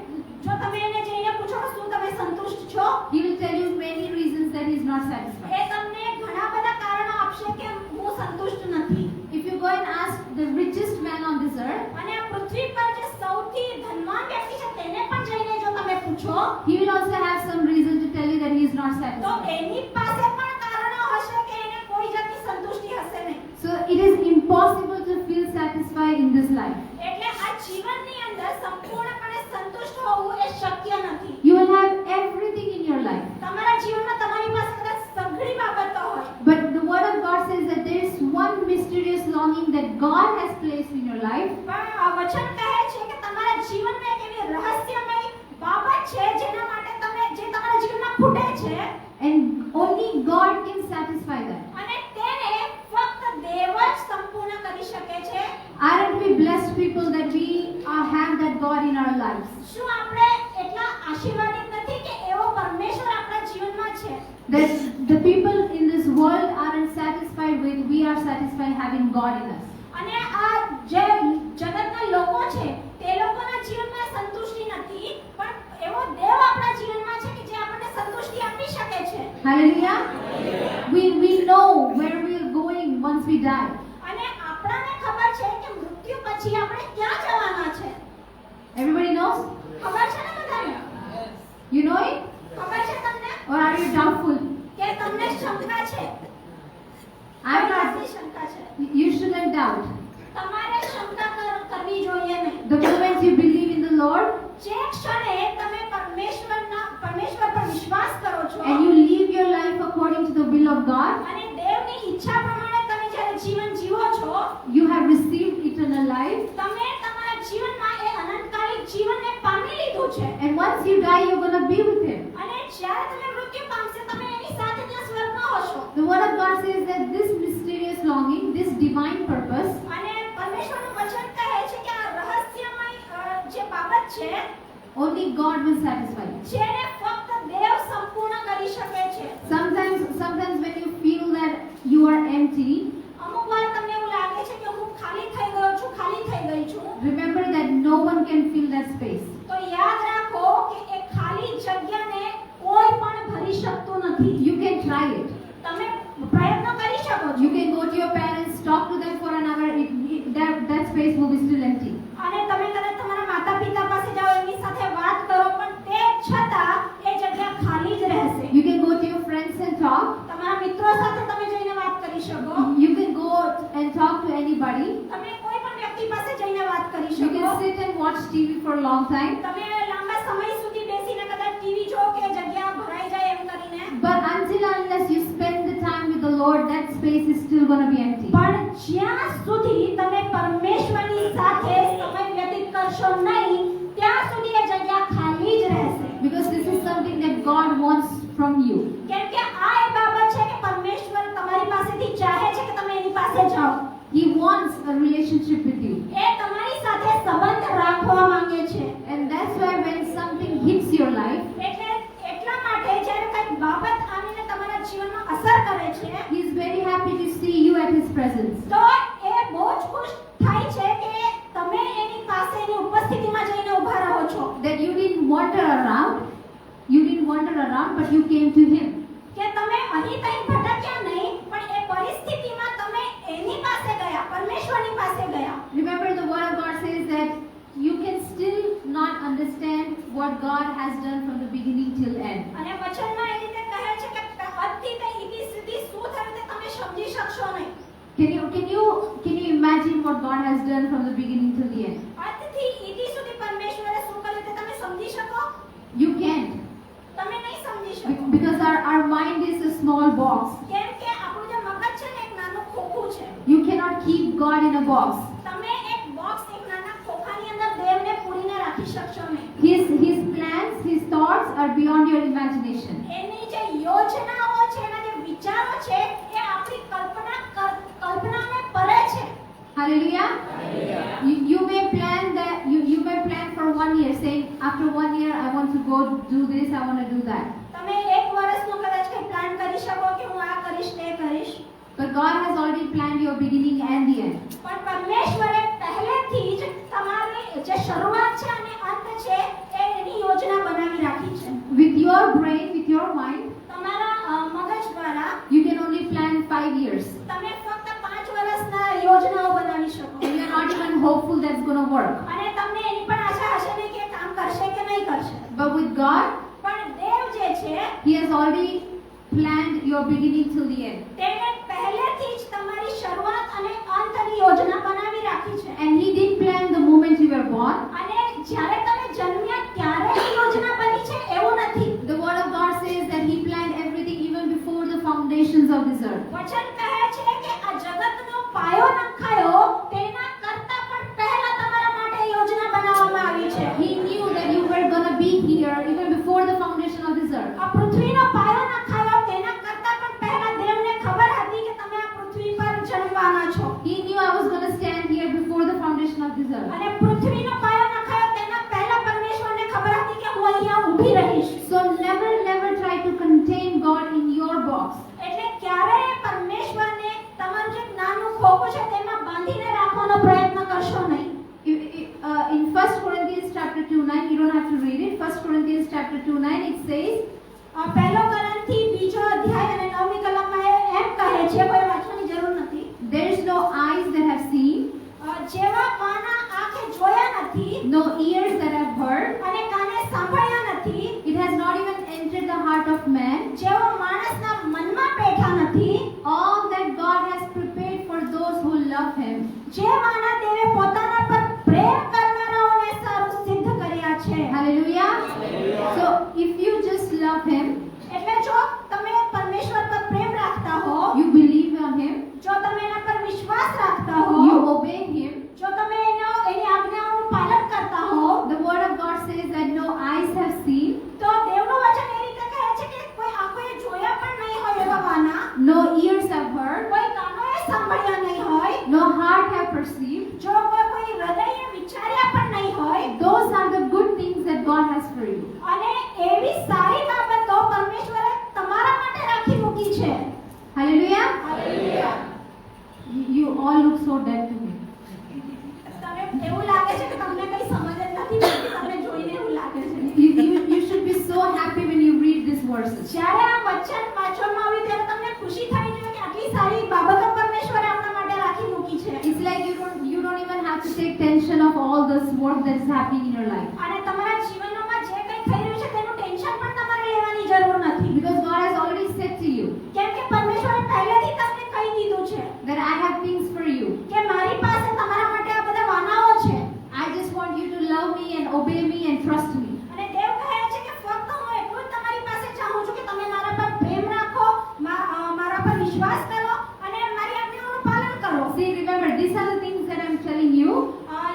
જો તમે એને જઈને પૂછો શું તમે સંતુષ્ટ છો, He will tell you many reasons that he is not satisfied. એ તમને ઘણા બધા કારણો આપશે કે હું સંતુષ્ટ નથી. If you go and ask the richest man on this earth, અને આ પૃથ્વી પર જે સૌથી ધનવાન વ્યક્તિ છે તેને પણ જઈને જો તમે પૂછો, he will also have some reason to tell you that he is not તો satisfied. એની પાસે પણ કારણો હશે કે એને કોઈ જાતની સંતુષ્ટિ હશે નહીં. So it is impossible to feel satisfied in this life. એટલે આ જીવનની અંદર સંપૂર્ણપણે સંતુષ્ટ હોવું એ શક્ય નથી. You will have everything in your life. તમારા જીવનમાં તમારી પાસે કદાચ સઘળી બાબતો હોય, But the word of God says that there is one mysterious longing that God has placed in your life, પણ આ વચન કહે છે કે તમારા જીવનમાં એક એવી રહસ્યમય બાબત છે જેના માટે તમે જે તમારા જીવનમાં ખૂટે છે, and only God can satisfy that. અને તેને ફક્ત દેવ જ સંપૂર્ણ કરી શકે છે. Aren't we blessed people that we have that God in our lives? શું આપણે એટલા આશીર્વાદિત નથી કે એવો પરમેશ્વર આપણા જીવનમાં છે? That the people in this world aren't satisfied with, we are satisfied having God in us. અને આ જે જગતના લોકો છે તે લોકોના જીવનમાં સંતુષ્ટિ નથી, પણ એવો દેવ આપણા જીવનમાં છે કે જે આપણને સંતુષ્ટિ આપી શકે છે. Hallelujah. We know where we are going once we die. અને આપણાને ખબર છે કે મૃત્યુ પછી આપણે ક્યાં જવાના છે. Everybody knows? ખબર છે ને બધાને? You know it? ખબર છે તમને Or are you doubtful? કે તમને શંકા છે? I'm not. કોઈનાથી શંકા છે? You shouldn't doubt. તમારે શંકા કરવી જોઈએ નહીં. The moment you believe in the Lord જે ક્ષણે તમે પરમેશ્વર પર વિશ્વાસ કરો છો and you live your life according to the will of God, અને દેવની ઈચ્છા પ્રમાણે તમે જ્યારે જીવન જીવો છો, you have received eternal life. તમે તમારા જીવનમાં એ અનંતકાલિક જીવનને પામી લીધું છે. And once you die, you're going to be with Him. અને જ્યારે તમે મૃત્યુ પામશે તમે એની સાથે ત્યાં સ્વર્ગમાં હશો. The Word of God says that this mysterious longing, this divine purpose, અને પરમેશ્વરનું વચન કહે છે કે આ રહસ્યમય જે બાબત છે only God will satisfy. જેને ફક્ત દેવ સંપૂર્ણ કરી શકે છે. Sometimes when you feel that you are empty, અમુક વાર તમને એવું લાગે છે કે હું ખાલી થઈ ગયો છું, ખાલી થઈ ગઈ છું, remember that no one can fill that space. તો યાદ રાખો કે એ ખાલી જગ્યાને કોઈ પણ ભરી શકતું નથી. You can try it. તમે પ્રયત્ન કરી શકો છો. You can go to your parents, talk to them for an hour, that space will be still empty. અને તમે કદાચ તમારા માતા-પિતા પાસે જાઓ, એમની સાથે વાત કરો, પણ તે છતાં એ જગ્યા ખાલી જ રહેશે. You can go to your friends and talk. તમારા મિત્રો સાથે તમે જઈને વાત કરી શકો. You can go and talk to anybody. તમે કોઈ પણ વ્યક્તિ પાસે જઈને વાત કરી You શકો. can sit and watch TV for a long time. તમે લાંબા સમય સુધી બેસીને કદાચ ટીવી જો કે જગ્યા ભરાઈ જાય એમ કરીને. But until unless you spend the time with the Lord, that space is still going to be empty. પણ જ્યાં સુધી તમે પરમેશ્વરની સાથે સમય વ્યતીત કરશો નહીં, ત્યાં સુધી એ જગ્યા ખાલી જ રહેશે. Because this is something that God wants from you. કેમ કે આ એ બાબત છે કે પરમેશ્વર તમારી પાસેથી ચાહે છે કે તમે એની પાસે જાઓ. He wants a relationship with you. એ તમારી સાથે સંબંધ રાખવા માંગે છે. And that's why when something hits your life, wander around, but you came to Him. કે તમે અહીં તહીં ભટક્યા નહીં, પણ એ પરિસ્થિતિમાં તમે એની પાસે ગયા, પરમેશ્વરની પાસે ગયા. Remember, the Word of God says that you can still not understand what God has done from the beginning till end. અને વચનમાં એ રીતે કહે છે કે અતિ તે ઇતિ સુધી શું થયું તે તમે સમજી શકશો નહીં. Can you imagine what God has done from the beginning till the end? અતથી ઇતિ સુધી પરમેશ્વરે શું કર્યું તે તમે સમજી શકો? You can't. તમે નહીં સમજી શકો. Because our mind is a small box. કેમ કે આપણું જે મગજ છે ને એક નાનું ખોખું છે. You cannot keep God in a box. તમે એક બોક્સ, એક નાના ખોખાની અંદર દેવને પૂરીને રાખી શકશો નહીં. His plans, His thoughts are beyond your imagination. એની જે યોજનાઓ છે, એના જે વિચારો છે એ આપણી કલ્પનાને પરે છે. Hallelujah. You may plan that you may plan for 1 year, saying after 1 year I want to go do this, I want to do that. તમે એક વર્ષનો કદાચ કંઈ પ્લાન કરી શકો કે હું આ કરીશ તે કરીશ. But God has already planned your beginning and the end. પણ પરમેશ્વરે પહેલેથી જ તમારી જે શરૂઆત છે અને અંત છે એની યોજના બનાવી રાખી છે. With your brain, with your mind, તમારા મગજ દ્વારા you can only plan 5 years. તમે ફક્ત 5 વર્ષના યોજનાઓ બનાવી શકો. And you're not even hopeful that's going to work. અને તમને એની પણ આશા હશે ને કે કામ કરશે કે નહીં કરશે. But with God, પણ દેવ જે છે He has already planned your beginning till the end. તેને પહેલેથી જ તમારી શરૂઆત અને અંતની યોજના બનાવી રાખી છે. And He didn't plan the moment you were born. અને જ્યારે તમે જન્મ્યા ત્યારે જ યોજના બની છે એવું નથી. The Word of God says that He planned everything even before the foundations of this earth. વચન કહે છે કે આ જગતનો પાયો નખાયો તેના કરતા પણ પહેલા તમારા માટે યોજના બનાવવામાં આવી છે. He knew that you were going to be here even before the foundation of this earth. આ પૃથ્વીનો પાયો નખાયો તેના કરતા પણ પહેલા દેવને ખબર હતી કે તમે આ પૃથ્વી પર જન્મવાના છો. He knew I was going to stand here before the foundation of this earth. અને પૃથ્વીનો પાયો નખાયો તેના પહેલા પરમેશ્વરને ખબર હતી કે હું અહીંયા ઊભી રહીશ. So never try to contain God in your box. એટલે ક્યારેય પરમેશ્વરને તમારું જે નાનું ખોખું છે તેમાં બાંધીને રાખવાનો પ્રયત્ન કરશો નહીં. In 1 Corinthians chapter 2:9, you don't have to read it. 1 Corinthians chapter 2:9, it says, પહેલો કરંથી બીજો અધ્યાય અને 9મી કલમમાં એમ કહે છે, કોઈ વાંચવાની જરૂર નથી. there is no eyes that have seen, જેવા કાના આંખે જોયા નથી no ears that have heard, અને કાને સાંભળ્યા નથી, it has not even entered the heart of man, જેવો માણસના મનમાં બેઠા નથી, all that God has prepared for those who love Him. જે માના દેવે પોતાના પર પ્રેમ કરનારાઓને સારું સિદ્ધ કર્યા છે. Hallelujah. So if you just love Him, એટલે જો તમે પરમેશ્વર પર પ્રેમ રાખતા હો, you believe on Him, જો તમે એના પર વિશ્વાસ રાખતા you હો, obey Him, જો તમે એની આજ્ઞાઓનું પાલન કરતા હો, the Word of God says that no eyes have seen, તો દેવનું વચન એ રીતે કહે છે કે કોઈ આંખોએ જોયા પણ નહીં હોય એવા વાના, no ears have heard, કોઈ કાનોએ સાંભળ્યા નહીં હોય, no heart have perceived. જો કોઈ હૃદયે વિચાર્યા પણ નહીં હોય, Those are the good things that God has for you. અને એવી સારી બાબતો પરમેશ્વરે તમારા માટે રાખી મૂકી છે. Hallelujah. Hallelujah. You all look so dead to me. તમે એવું લાગે છે કે તમને કંઈ સમજ જ નથી પડતી, તમને જોઈને એવું લાગે છે. You should be so happy when you read these verses. જ્યારે આ વચન વાંચવામાં આવ્યું ત્યારે તમને ખુશી થવી જોઈએ કે આટલી સારી બાબતો પરમેશ્વરે આપણા માટે રાખી મૂકી છે. It's like you don't even have to take tension of all this work that is happening in your life. અને તમારા જીવનમાં જે કંઈ થઈ રહ્યું છે તેનું ટેન્શન પણ તમારે લેવાની જરૂર નથી. Because God has already said to you કેમ કે પરમેશ્વરે પહેલેથી તમને કહી દીધું છે that I have things for you. કે મારી પાસે તમારા માટે આ બધા વાનાઓ છે. I just want you to love me and obey me and trust me. અને દેવ કહે છે કે ફક્ત હું એટલું જ તમારી પાસે ચાહું છું કે તમે મારા પર પ્રેમ રાખો, મારા પર વિશ્વાસ કરો અને મારી આજ્ઞાઓનું પાલન કરો. See, remember, these are the things that I'm telling you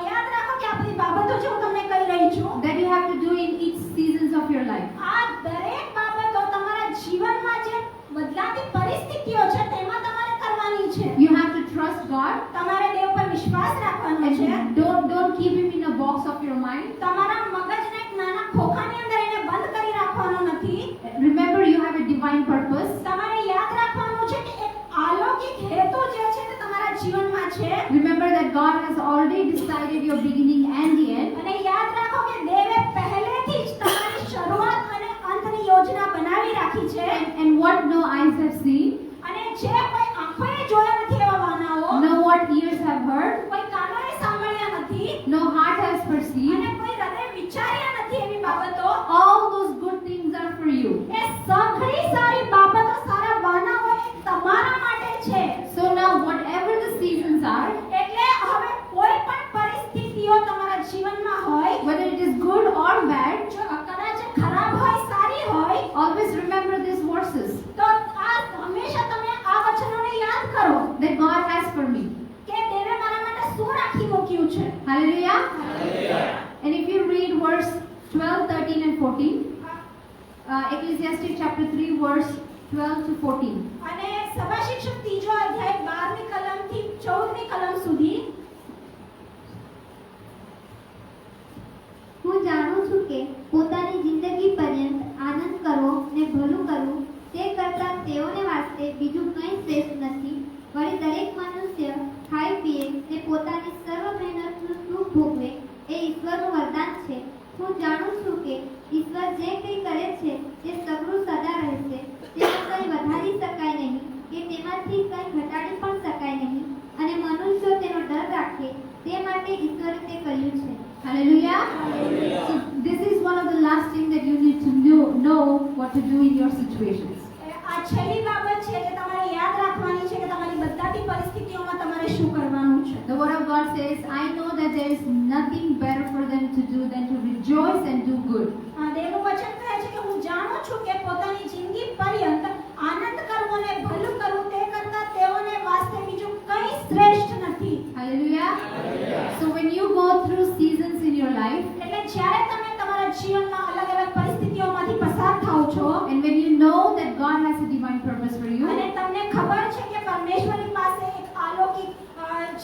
યાદ રાખો કે આ બધી બાબતો જે હું તમને કહી રહી છું that you have to do in each seasons of your life. આ દરેક બાબતો તમારા જીવનમાં જે બદલાતી પરિસ્થિતિઓ છે તેમાં તમારે કરવાની છે. You have to trust God. તમારે દેવ પર વિશ્વાસ રાખવાનો છે. And don't keep Him in a box of your mind. તમારા મગજને એક નાના ખોખાની અંદર એને બંધ કરી રાખવાનો નથી. Remember, you have a divine purpose. તમારે યાદ રાખવાનું છે કે એક અલૌકિક હેતુ જે છે તે તમારા જીવનમાં છે. Remember that God has already decided your beginning and the end. અને યાદ રાખો કે દેવે પહેલેથી જ તમારી શરૂઆત અને અંતની યોજના what no eyes have seen, અને જે કોઈ આંખોએ જોયા નથી એવા વાનાઓ, no what ears have heard, કોઈ કાનોએ સાંભળ્યા નથી no heart has perceived, અને કોઈ હૃદય વિચાર્યા નથી એવી બાબતો, all those good things are for you. એ સઘળી સારી બાબતો, સારા વાનાઓ એ તમારા માટે છે. So now whatever the seasons are, એટલે હવે કોઈ પણ પરિસ્થિતિઓ તમારા જીવનમાં હોય, whether it is good or bad, જો કદાચ એ ખરાબ હોય, સારી હોય, always remember these verses તો આ હંમેશા તમે આ વચનોને યાદ કરો that God has for me. કે દેવે મારા માટે શું રાખી મૂક્યું છે. Hallelujah. And if you read verse 12, 13 and 14, Ecclesiastes chapter 3 verse 12 to 14. અને સભા શિક્ષક ત્રીજો અધ્યાય 12મી કલમથી 14મી કલમ સુધી. હું જાણું છું કે પોતાની જિંદગી પર્યંત આનંદ કરવો ને ભલું કરવું તે કરતાં તેઓને વાસ્તે બીજું કંઈ શ્રેષ્ઠ નથી. વળી દરેક મનુષ્ય ખાઈ પીએ ને પોતાની સર્વ મહેનતનું સુખ ભોગવે એ ઈશ્વરનું વરદાન છે. હું જાણું છું કે ઈશ્વર જે કંઈ કરે છે તે સગળું સદા રહેશે. તેમાં કંઈ વધારી શકાય નહીં કે તેમાંથી કંઈ ઘટાડી પણ શકાય નહીં. અને મનુષ્યો તેનો ડર રાખે તે માટે ઈશ્વરે તે કર્યું છે. Hallelujah. So this is one of the last things that you need to know what to do in your situations. આ છેલ્લી બાબત છે જે તમારે યાદ રાખવાની છે કે તમારી બધાથી પરિસ્થિતિઓમાં તમારે શું કરવાનું છે. The word of God says, I know that there is nothing better for them to do than to rejoice and do good. દેવનું વચન કહે છે કે હું જાણું છું કે પોતાની જિંદગી પર્યંત આનંદ કરવો ને ભલું કરવું તે કરતાં તેઓને વાસ્તે બીજું કંઈ શ્રેષ્ઠ નથી. Hallelujah. So when you go through seasons in your life, એટલે જ્યારે તમે તમારા જીવનમાં અલગ અલગ પરિસ્થિતિઓમાંથી પસાર થાઓ છો and when you know that God has a divine purpose for you, અને તમને ખબર છે કે પરમેશ્વરની પાસે એક અલૌકિક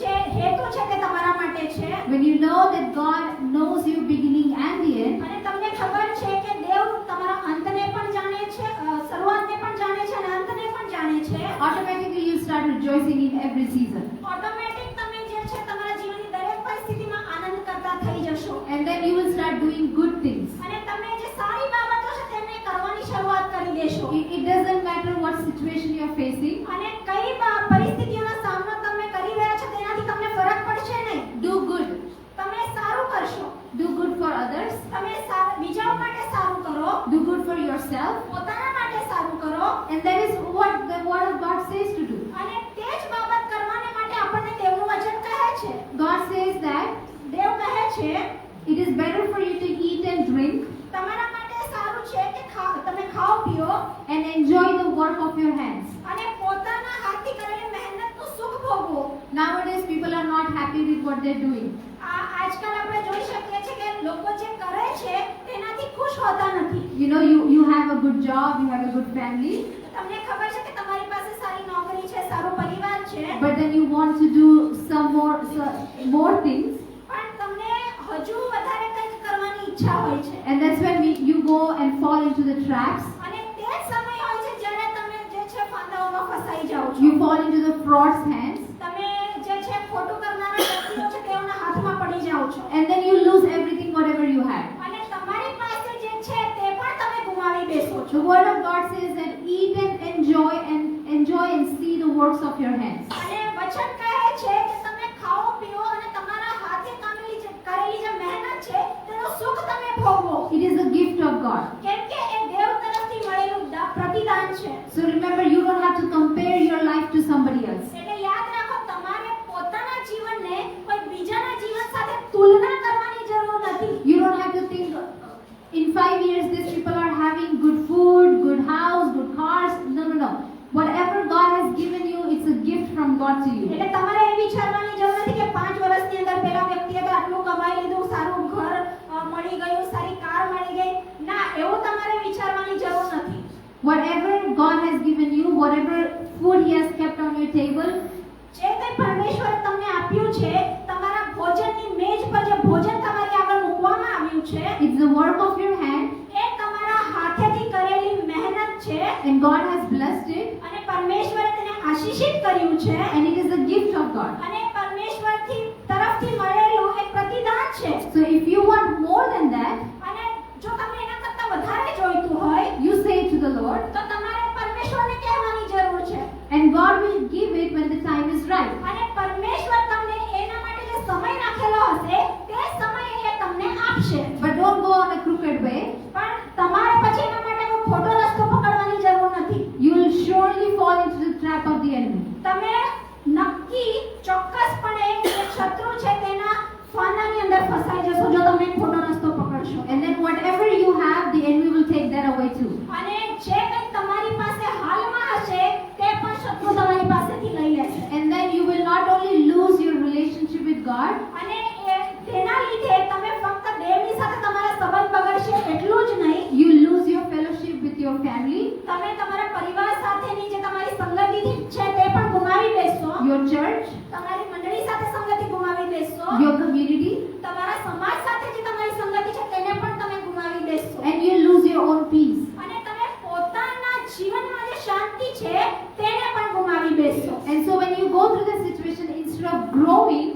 જે હેતુ છે તે તમારા માટે છે, when you know that God knows your beginning and the end, અને તમને ખબર છે કે દેવ તમારા અંતને પણ જાણે છે, શરૂઆતને પણ જાણે છે અને અંતને પણ જાણે છે, automatically you start rejoicing in every season. Automatic તમે જે છે તમારા જીવનની દરેક પરિસ્થિતિમાં આનંદ કરતા થઈ જશો. And then you will start doing good things. અને તમે જે સારી બાબતો છે તેને કરવાની શરૂઆત કરી દેશો. It doesn't matter what situation you are facing. અને કઈ પરિસ્થિતિઓનો સામનો તમે કરી રહ્યા છો તેનાથી તમને ફરક પડશે નહીં. Do good. તમે સારું કરશો. Do good for others. તમે બીજાઓ માટે સારું કરો. Do good for yourself. પોતાના માટે સારું કરો. And that is what the word of God says to do. અને તે જ બાબત કરવાને માટે આપણને દેવનું વચન કહે છે. God says that દેવ કહે છે it is better for you to eat and drink તમારા માટે સારું છે કે તમે ખાઓ પીઓ and enjoy the work of your hands. અને પોતાના હાથથી કરેલી મહેનતનું સુખ ભોગવો. Nowadays people are not happy with what they're doing. આજકાલ આપણે જોઈ શકીએ છીએ કે લોકો જે કરે છે તેનાથી ખુશ હોતા નથી. You know, you have a good job, you have a good family, તમને ખબર છે કે તમારી પાસે સારી નોકરી છે, સારો પરિવાર છે, but then you want to do some more things, પણ તમને હજુ વધારે કંઈક કરવાની ઈચ્છા હોય છે. and that's when you go and fall into the traps. અને તે જ સમય હોય છે જ્યારે તમે જે છે ફાંદાઓમાં ફસાઈ જાઓ છો. You fall into the fraud's hands, તમે જે છે ખોટું કરનારા વ્યક્તિઓ છે તેઓના હાથમાં પડી જાઓ છો. and then you lose everything whatever you had. અને તમારી પાસે જે છે તે પણ તમે ગુમાવી બેસો છો. The word of God says that eat and enjoy and see the works of your hands. અને વચન કહે છે કે તમે ખાઓ પીઓ અને તમારા હાથે કરેલી જે મહેનત છે તેનો સુખ તમે ભોગવો. It is a gift of God. કેમ કે એ દેવ તરફથી મળેલું પ્રતિદાન છે. So remember, you don't have to compare your life to somebody else. એટલે યાદ રાખો તમારે પોતાના જીવનને કોઈ બીજાના જીવન સાથે તુલના કરવાની જરૂર નથી. You don't have to think in 5 years these people are having good food, good house, good cars. No. Whatever God has given you, it's a gift from God to you. એટલે તમારે એ વિચારવાની જરૂર નથી કે 5 વર્ષની અંદર પેલા વ્યક્તિએ તો આટલું કમાઈ લીધું, સારું ઘર મળી ગયું, સારી કાર મળી ગઈ. ના, એવું તમારે વિચારવાની જરૂર નથી. Whatever God has given you, whatever food He has kept on your table, જે કંઈ પરમેશ્વરે તમને આપ્યું છે, તમારા ભોજનની મેજ પર જે ભોજન તમારી આગળ મૂકવામાં આવ્યું છે, it's the work of your hand, એ તમારા હાથેથી કરેલી મહેનત છે and God has blessed it, અને પરમેશ્વરે તેને આશીષિત કર્યું છે and it is a gift of God. અને પરમેશ્વરથી તરફથી મળેલું એક પ્રતિદાન છે. So if you want more than that, અને જો તમને એના કરતાં વધારે જોઈતું હોય you say to the Lord, તો તમારે પરમેશ્વર go on a crooked way. પણ તમારે પછી એના માટે કોઈ ખોટો રસ્તો પકડવાની જરૂર નથી. You will surely fall into the trap of the enemy. તમે નક્કી ચોક્કસપણે જે શત્રુ છે તેના ફાનાની અંદર ફસાઈ જશો જો તમે ખોટો રસ્તો પકડશો. And then whatever you have, the enemy will take that away too. અને જે કંઈ તમારી પાસે હાલમાં હશે તે પણ શત્રુ તમારી પાસેથી લઈ લેશે. And then you will not only lose your relationship with God, અને તેના લીધે તમે ફક્ત દેવની સાથે તમારા સંબંધ બગડશે એટલું જ નહીં, you lose your fellowship with your family, તમે તમારા પરિવાર સાથેની જે તમારી સંગતિ છે તે પણ ગુમાવી બેસશો. your church, તમારી મંડળી સાથે સંગતિ ગુમાવી બેસશો. your community, તમારા સમાજ સાથે જે તમારી સંગતિ છે તેને પણ તમે ગુમાવી બેસશો. and you lose your own peace. અને તમે પોતાના જીવનમાં જે શાંતિ છે તેને પણ ગુમાવી બેસશો. And so when you go through that situation, instead of growing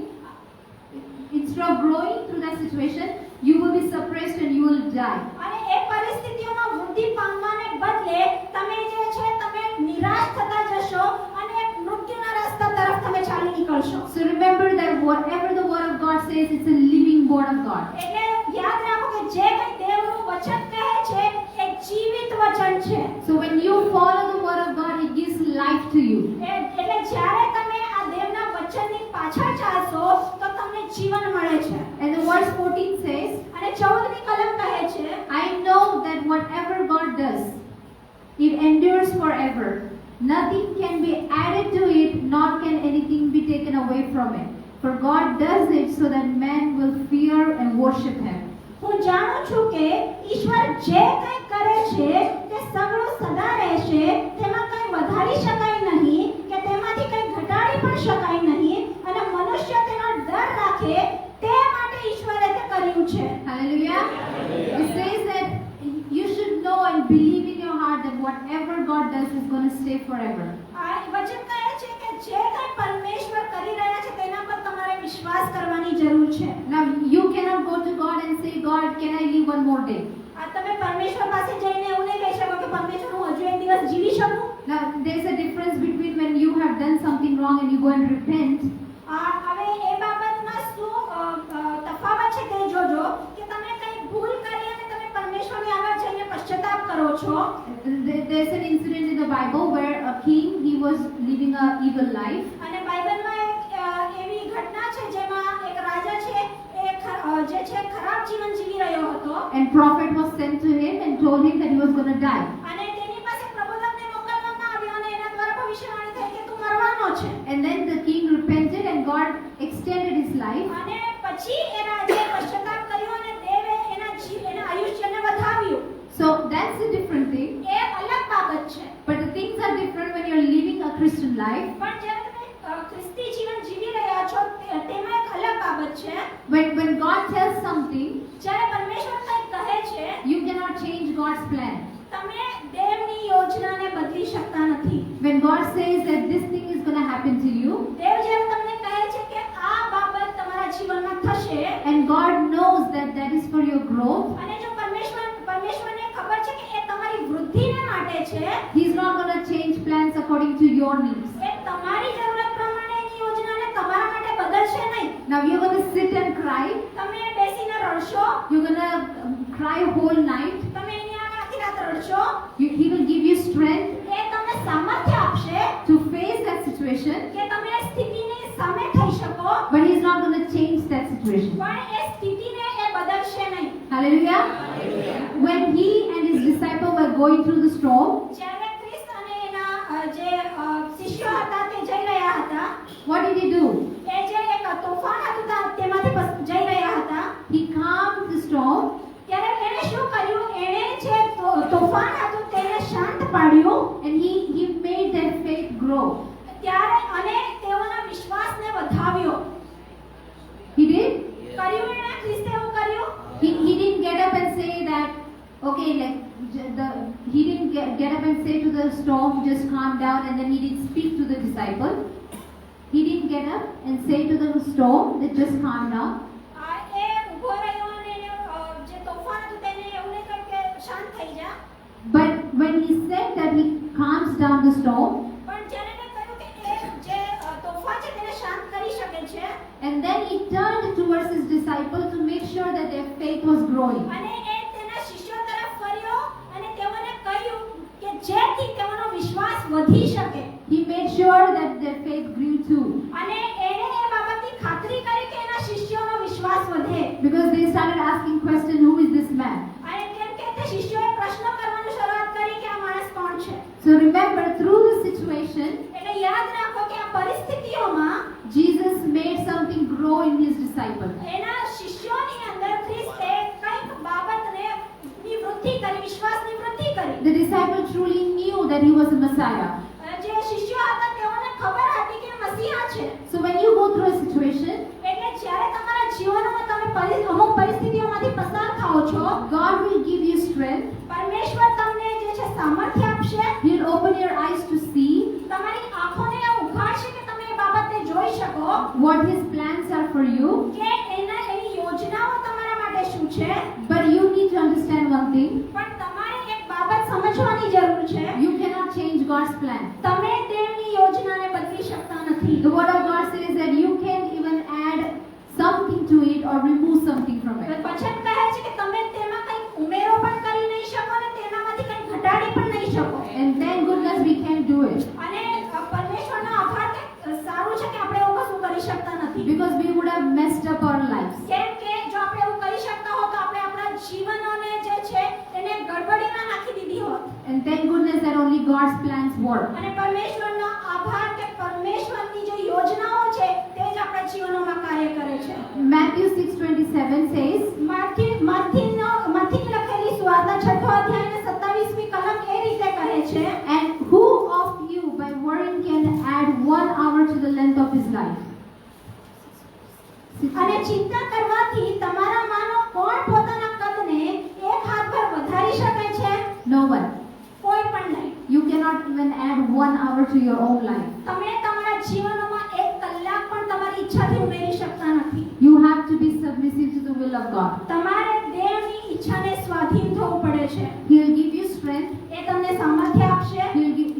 through that situation, you will be suppressed and you will die. અને એ પરિસ્થિતિઓમાં વૃદ્ધિ પામવાને બદલે તમે જે છે તમે નિરાશ થતા જશો અને મૃત્યુના રસ્તા તરફ તમે ચાલી નીકળશો. So remember that whatever the word of God says, it's a living word of God. એટલે યાદ રાખો કે જે કંઈ દેવનું વચન કહે છે એ જીવિત વચન છે. So when you follow the word of God, it gives life to you. એટલે જ્યારે તમે આ દેવના વચનની પાછળ ચાલશો તો તમને જીવન મળે છે. And the verse 14 says, અને 14મી કલમ કહે છે, I know that whatever God does, it endures forever. Nothing can be added to it, nor can anything be taken away from it. For God does it so that men will fear and worship Him. હું જાણું છું કે ઈશ્વર જે કંઈ કરે છે તે સગળું સદા રહેશે, તેમાં કંઈ વધારી શકાય નહીં કે તેમાંથી કંઈ ઘટાડી પણ શકાય નહીં, અને મનુષ્ય તેનો ડર રાખે તે માટે ઈશ્વરે તે કર્યું છે. Hallelujah. It says that you should know and believe in your heart that whatever God does is going to stay forever. આ વચન કહે છે કે જે કંઈ પરમેશ્વર કરી રહ્યા છે તેના પર તમારે વિશ્વાસ કરવાની જરૂર છે. Now, you cannot go to God and say, God, can I live one more day? આ તમે પરમેશ્વર પાસે જઈને એવું નહીં કહી શકો કે પરમેશ્વર હું હજુ એક દિવસ જીવી શકું. Now, there's a difference between when you have done something wrong and you go and repent, હવે એ બાબતમાં શું તફાવત છે તે જોજો કે તમે કંઈ ભૂલ કરી અને તમે પરમેશ્વરની આગળ જઈને પશ્ચાતાપ કરો છો. There's an incident in the Bible where a king, he was living an evil life, અને બાઇબલમાં એક એવી ઘટના છે જેમાં એક રાજા છે એ જે છે ખરાબ જીવન જીવી રહ્યો હતો, and prophet was sent to him and told him that he was going to die. અને તેની પાસે પ્રબોધકને મોકલવામાં આવ્યો અને એના દ્વારા ભવિષ્યવાણી થઈ કે તું મરવાનો છે. And then the king repented and God extended his life. અને પછી એ રાજાએ પશ્ચાતાપ કર્યો અને દેવે એના આયુષ્યને વધાવ્યું. So that's a different thing. એ અલગ બાબત છે. But the things are different when you're living a Christian life. પણ જ્યારે તમે ખ્રિસ્તી જીવન જીવી રહ્યા છો તેમાં એક અલગ બાબત છે. When God tells something, જ્યારે પરમેશ્વર કંઈક કહે છે you cannot change God's plan. તમે દેવની યોજનાને બદલી શકતા નથી. When God says that this thing is going to happen to you, દેવ જ્યારે તમને કહે છે કે આ બાબત તમારા જીવનમાં થશે, and God knows that that is for your growth, અને જો પરમેશ્વરને ખબર છે કે એ તમારી વૃદ્ધિને માટે છે, He's not going to change plans according to your needs. એ તમારી જરૂરત પ્રમાણે એની યોજનાને તમારા માટે બદલશે નહીં. Now you're going to sit and cry. તમે બેસીને રડશો, You're going to cry whole night. તમે એની આગળ આખી રાત રડશો, He will give you strength એ તમને સામર્થ્ય આપશે to face that situation, કે તમે એ સ્થિતિની સામે થઈ શકો, but He's not going to change that situation. પણ એ સ્થિતિને એ બદલશે નહીં. Hallelujah. When He and His disciples were going through the storm, જ્યારે ખ્રિસ્ત અને એના જે શિષ્યો હતા તે જઈ રહ્યા હતા, what did He do? એ જે એક તોફાન હતું તેમાંથી જઈ રહ્યા હતા, He calmed the storm, ત્યારે એણે શું કર્યું? એણે જે તોફાન હતું તેને શાંત પાડ્યું, and He made their faith grow. ત્યારે અને તેઓના વિશ્વાસને વધાવ્યો. He did. કર્યું એણે? ખ્રિસ્તે એવું કર્યું? He didn't get up and say that, okay, like he didn't get up and say to the storm, just calm down, and then He didn't speak to the disciple. He didn't get up and say to the storm that just calm down. એ ઊભો રહ્યો અને એને જે તોફાન હતું તેને એવું નહીં કહ્યું કે શાંત થઈ જા. But when He said that He calms down the storm, પણ જ્યારે એને કહ્યું કે એ જે તોફાન છે તેને શાંત કરી શકે છે, and then He turned towards His disciples to make sure that their faith was growing. અને એ sure that their faith grew too. અને એણે એ બાબતની ખાતરી કરી કે એના શિષ્યોનો વિશ્વાસ વધે. Because they started asking question, who is this man? અને કેમ કે તે શિષ્યોએ પ્રશ્ન કરવાનું શરૂઆત કરી કે આ માણસ કોણ છે. So remember, through the situation, એટલે યાદ રાખો કે આ પરિસ્થિતિઓમાં Jesus made something grow in his disciples. એના શિષ્યોની અંદર ખ્રિસ્તે કંઈક બાબતને ની વૃદ્ધિ કરી, વિશ્વાસની વૃદ્ધિ કરી. The disciples truly knew that he was a Messiah. જે શિષ્યો હતા તેઓને ખબર હતી કે મસીહા છે. So when you go through a situation, એટલે જ્યારે તમારા જીવનમાં તમે અમુક પરિસ્થિતિઓમાંથી પસાર થાઓ છો, God will give you strength. પરમેશ્વર તમને જે છે સામર્થ્ય આપશે. He'll open your eyes to see તમારી આંખોને ઉઘાડશે કે તમે એ બાબતને જોઈ શકો what his plans are for you. કે એની યોજનાઓ તમારા માટે શું છે. But you need to understand one thing. પણ તમારે એક બાબત સમજવાની જરૂર છે. You cannot change God's plan. તમે તેમની યોજનાને બદલી શકતા નથી. The word of God says that you can't even add something to it or remove something from it. વચન કહે છે કે તમે તેમાં કંઈ ઉમેરો પણ કરી નહીં શકો અને તેનામાંથી કંઈ ઘટાડી પણ નહીં શકો. And thank goodness we can't do it. અને પરમેશ્વરનો આભાર કે સારું છે કે આપણે એવું કશું કરી શકતા નથી. Because we would have messed up our lives. કેમ કે જો આપણે એવું કરી શકતા હોત તો આપણે આપણા જીવનોને જે છે એને ગડબડીમાં નાખી દીધી હોત. And thank goodness that only God's plans work. અને પરમેશ્વરનો આભાર કે પરમેશ્વરની જે યોજનાઓ છે તે જ આપણા જીવનોમાં કાર્ય કરે છે. Matthew 6:27 says, મથીની લખેલી સુવાર્તા 6 અધ્યાયના 27મી કલમ એ રીતે કહે છે, and who of you by worrying can add 1 hour to the length of his life? અને ચિંતા કરવાથી તમારામાંનો કોણ પોતાના કદને એક હાથભર વધારી શકે છે? No one. કોઈ પણ નહીં. You cannot even add 1 hour to your own life. તમે તમારા જીવનમાં એક કલાક પણ તમારી ઈચ્છાથી ઉમેરી શકતા નથી. You have to be submissive to the will of God. તમારે દેવની ઈચ્છાને સ્વાધીન થવું પડે છે. He'll give you strength. એ તમને સામર્થ્ય આપશે.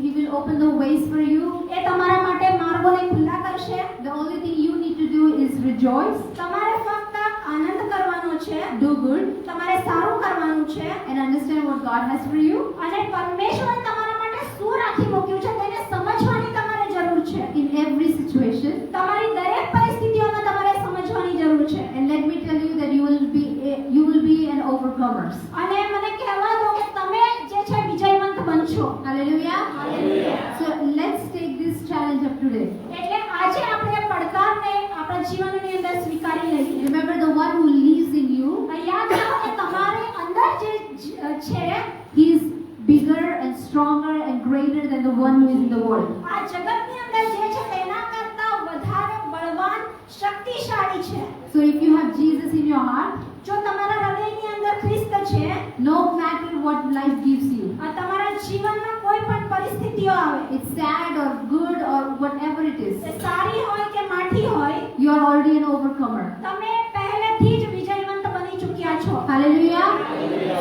He will open the ways for you. એ તમારા માટે માર્ગોને ખુલ્લા કરશે. The only thing you need to do is rejoice, તમારે ફક્ત આનંદ કરવાનો છે. do good, તમારે સારું કરવાનું છે. and understand what God has for you. અને પરમેશ્વરે તમારા માટે શું રાખી મૂક્યું છે તેને સમજવાની તમારે જરૂર છે. In every situation. તમારી દરેક પરિસ્થિતિઓમાં તમારે સમજવાની જરૂર છે. And let me tell you that you will be an overcomers. અને મને કહેવા દો કે તમે જે છે વિજયવંત બનશો. Hallelujah. Hallelujah. So let's take this challenge up today. એટલે આજે આપણે પડકારને આપણા જીવનની અંદર સ્વીકારી લઈએ. Remember, the one who lives in you, યાદ રાખો કે તમારે અંદર જે છે he is bigger and stronger and greater than the one who is in the world. આ જગતની અંદર જે છે તેના કરતા વધારે બળવાન, શક્તિશાળી છે. So if you have Jesus in your heart, જો તમારા હૃદયની અંદર ખ્રિસ્ત છે, no matter what life gives you, તમારા જીવનમાં કોઈ પણ પરિસ્થિતિઓ આવે, it's sad or good or whatever it is, એ સારી હોય કે માઠી હોય, you are already an overcomer. તમે પહેલેથી જ વિજયવંત બની ચૂક્યા છો. Hallelujah.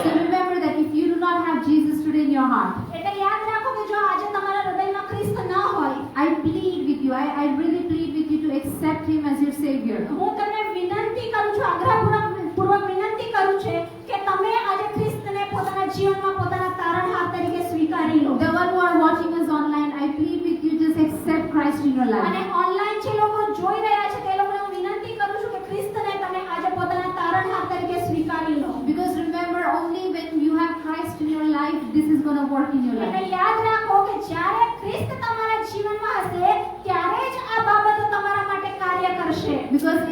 So remember that if you do not have Jesus today in your heart, એટલે યાદ રાખો કે જો આજે તમારા હૃદયમાં ખ્રિસ્ત ન હોય, I plead with you, I really plead with you to accept him as your savior. હું તમને વિનંતી કરું છું, આગ્રહપૂર્વક વિનંતી કરું છું કે તમે આજે ખ્રિસ્તને પોતાના જીવનમાં પોતાના તારણહાર તરીકે સ્વીકારી લો. The one who are watching us online, I plead with you, just accept Christ in your life. અને ઓનલાઈન જે લોકો જોઈ રહ્યા છે તે લોકોને હું વિનંતી કરું છું કે ખ્રિસ્તને તમે આજે પોતાના તારણહાર તરીકે સ્વીકારી લો. Because remember, only when you have Christ in your life, this is going to work in your એટલે life. યાદ રાખો કે જ્યારે ખ્રિસ્ત તમારા જીવનમાં હશે ત્યારે જ આ બાબતો તમારા માટે કાર્ય કરશે. Because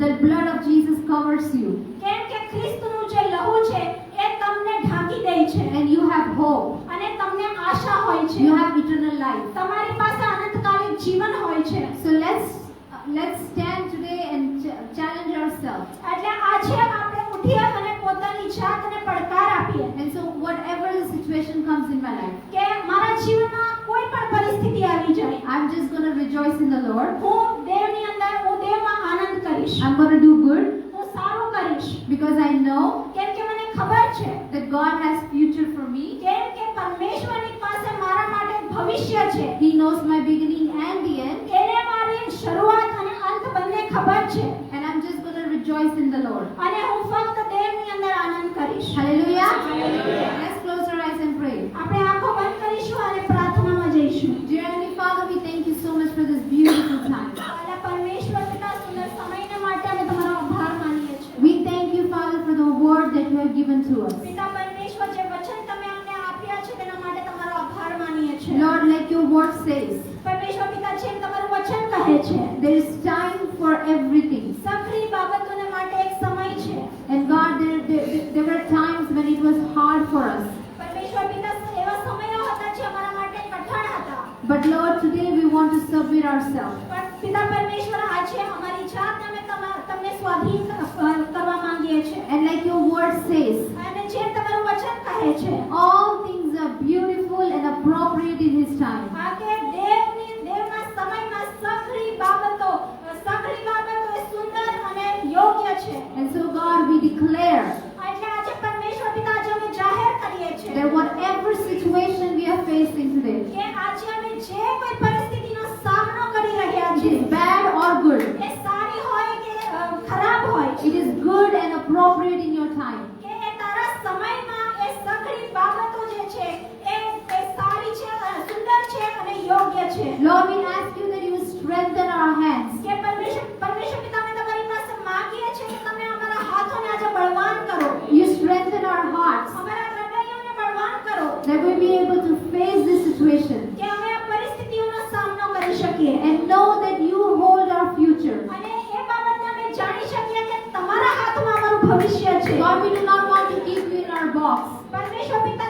the blood of Jesus covers you. કેમ કે ખ્રિસ્તનું જે લહુ છે એ તમને ઢાંકી દે છે. And you have hope. અને તમને આશા હોય છે. You have eternal life. તમારી પાસે અનંતકાલીન જીવન હોય છે. So let's stand today and challenge ourselves. એટલે આજે આપણે ઉઠીએ અને પોતાની જાતને પડકાર આપીએ. And so whatever the situation comes in my life, કે મારા જીવનમાં કોઈ પણ પરિસ્થિતિ આવી જાય, I'm just going to rejoice in the Lord. હું દેવની અંદર હું દેવમાં આનંદ કરીશ. I'm going to do good હું સારું કરીશ. because I know કેમ કે મને ખબર છે that God has future for me. કેમ કે પરમેશ્વરની પાસે મારા માટે ભવિષ્ય છે. He knows my beginning and the end. એને મારી શરૂઆત અને અંત બંને ખબર છે. And I'm just going to rejoice in the Lord. અને હું ફક્ત દેવની અંદર આનંદ કરીશ. Hallelujah. Hallelujah. Let's close our eyes and pray. આપણે આંખો બંધ કરીશું અને પ્રાર્થનામાં જઈશું. Dear Heavenly Father, we thank you to us. પિતા પરમેશ્વર જે વચન તમે અમને આપ્યા છે તેના માટે તમારો આભાર માનીએ છીએ. Lord, like your word says, પરમેશ્વર પિતા જેમ તમારું વચન કહે છે, there is time for everything. સઘળી બાબતોને માટે એક સમય છે. And God, there were times when it was hard for us. પરમેશ્વર પિતા એવા સમયો હતા જે અમારા માટે કઠણ હતા. But Lord, today we want to submit ourselves. પણ પિતા પરમેશ્વર આજે અમારી જાતને અમે તમને સ્વાધીન કરવા માંગીએ છીએ. And like your word says, અને જેમ તમારું વચન કહે છે, all things are beautiful and appropriate in His time. આ કે દેવના સમયમાં સઘળી બાબતો એ સુંદર અને યોગ્ય છે. And so God, we declare એટલે આજે પરમેશ્વર પિતા આજે અમે જાહેર કરીએ છીએ that whatever situation we are facing today, કે આજે અમે જે કોઈ પરિસ્થિતિનો સામનો કરી રહ્યા it છીએ, is bad or good, એ સારી હોય કે ખરાબ હોય, it is good and appropriate in your time. કે એ તારા સમયમાં એ સઘળી બાબતો જે છે એ સારી છે, સુંદર છે અને યોગ્ય છે. Lord, we ask you that you strengthen our hands. કે પરમેશ્વર પિતા અમે તમારી પાસે માંગીએ છીએ કે તમે અમારા હાથોને આજે બળવાન કરો, You strengthen our hearts, અમારા હૃદયોને બળવાન કરો, that we be able to face this situation કે અમે આ પરિસ્થિતિઓનો સામનો કરી શકીએ. and know that you hold our future. અને એ બાબતને અમે જાણી શકીએ કે તમારા હાથમાં અમારું ભવિષ્ય છે. God, we do not want to keep you in our box, પરમેશ્વર પિતા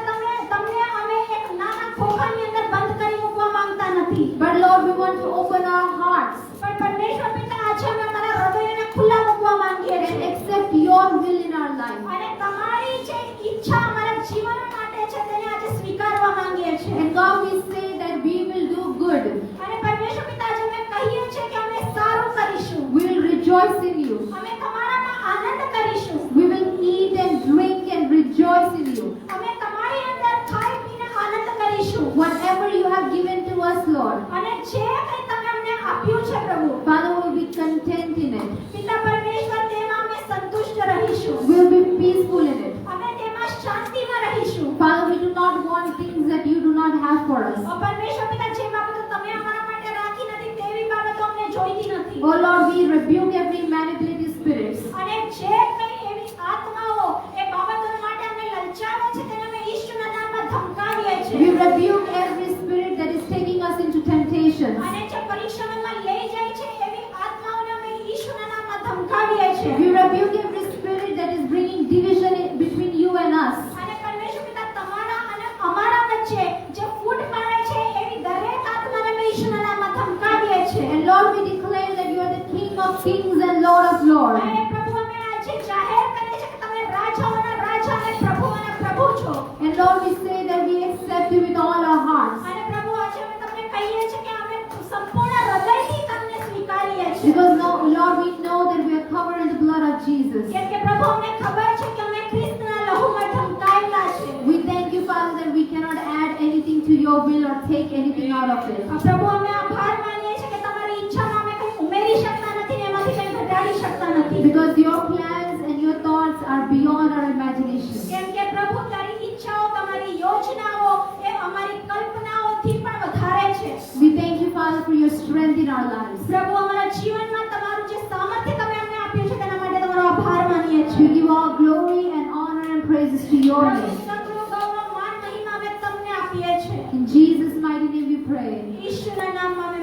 તમને અમે એક નાના ખોખાની અંદર બંધ કરી મૂકવા માંગતા નથી. but Lord, we want to open our hearts પણ પરમેશ્વર પિતા આજે અમે અમારા હૃદયોને ખુલ્લા મૂકવા માંગીએ and છીએ. accept your will in our life. અને તમારી જે ઈચ્છા અમારા જીવન માટે છે તેને આજે સ્વીકારવા માંગીએ છીએ. And God, we say that we will do good. અને પરમેશ્વર પિતા આજે અમે કહીએ છીએ કે અમે સારું કરીશું, We will rejoice in you. અમે તમારામાં આનંદ કરીશું, We will eat and drink and rejoice in you. અમે તમારી અંદર ખાઈ પીને આનંદ કરીશું. Whatever you have given to us, Lord, અને જે કંઈ તમે અમને આપ્યું છે પ્રભુ, Father, we will be content in it. પિતા પરમેશ્વર તેમાં અમે સંતુષ્ટ રહીશું, We will be peaceful in it. અમે તેમાં શાંતિમાં રહીશું. Father, we do not want things that you do not have for us. પરમેશ્વર પિતા જે બાબતો તમે અમારા માટે રાખી નથી તેવી બાબતો અમને જોઈતી નથી. Oh Lord, we rebuke every manipulative spirits. અને જે કંઈ એવી આત્માઓ એ બાબતો માટે અમને લલચાવે છે તેને અમે ઈશ્વરના નામમાં ધમકાવીએ We છીએ. rebuke every spirit that is taking us into temptations. અને જે પરીક્ષામાં લઈ જાય છે એવી આત્માઓને અમે ઈશ્વરના નામમાં ધમકાવીએ છીએ. We rebuke every spirit that is bringing division between you and us. અને પરમેશ્વર પિતા તમારા અને અમારા વચ્ચે જે ફૂટ પાડે છે એવી દરેક આત્માને અમે ઈશ્વરના નામમાં ધમકાવીએ છીએ. And Lord, we declare that you are the King of kings and Lord of lords. અને પ્રભુ અમે આજે જાહેર કરીએ છીએ કે તમે રાજાઓના રાજા અને પ્રભુઓના પ્રભુ છો. And Lord, we say that we accept you with all our hearts. અને પ્રભુ આજે અમે તમને કહીએ છીએ કે અમે સંપૂર્ણ હૃદયથી તમને સ્વીકારીએ છીએ. Because no, Lord, we know that we are covered in the blood of Jesus. કેમ કે પ્રભુ અમને ખબર છે કે અમે ખ્રિસ્તના લહુમાં ઢંકાયેલા છે. We thank you, Father, that we cannot add anything to your will or take anything out of it. પ્રભુ અમે આભાર માનીએ છીએ કે તમારી ઈચ્છામાં અમે કંઈ ઉમેરી શકતા નથી ને એમાંથી કંઈ ઘટાડી શકતા નથી. Because your plans and your thoughts are beyond our imagination. કેમ કે પ્રભુ તારી ઈચ્છાઓ તમારી યોજનાઓ એ અમારી કલ્પનાઓથી પણ વધારે છે. We thank you, Father, for your strength in our lives. પ્રભુ અમારા જીવનમાં તમારું જે સામર્થ્ય તમે અમને આપ્યું છે તેના માટે તમારો આભાર માનીએ We છીએ. give all glory and honor and praises to your પ્રભુ name. સગળું ગૌરવ માન મહિમા અમે તમને આપીએ છીએ. In Jesus' mighty name we pray. ઈશ્વરના નામમાં અમે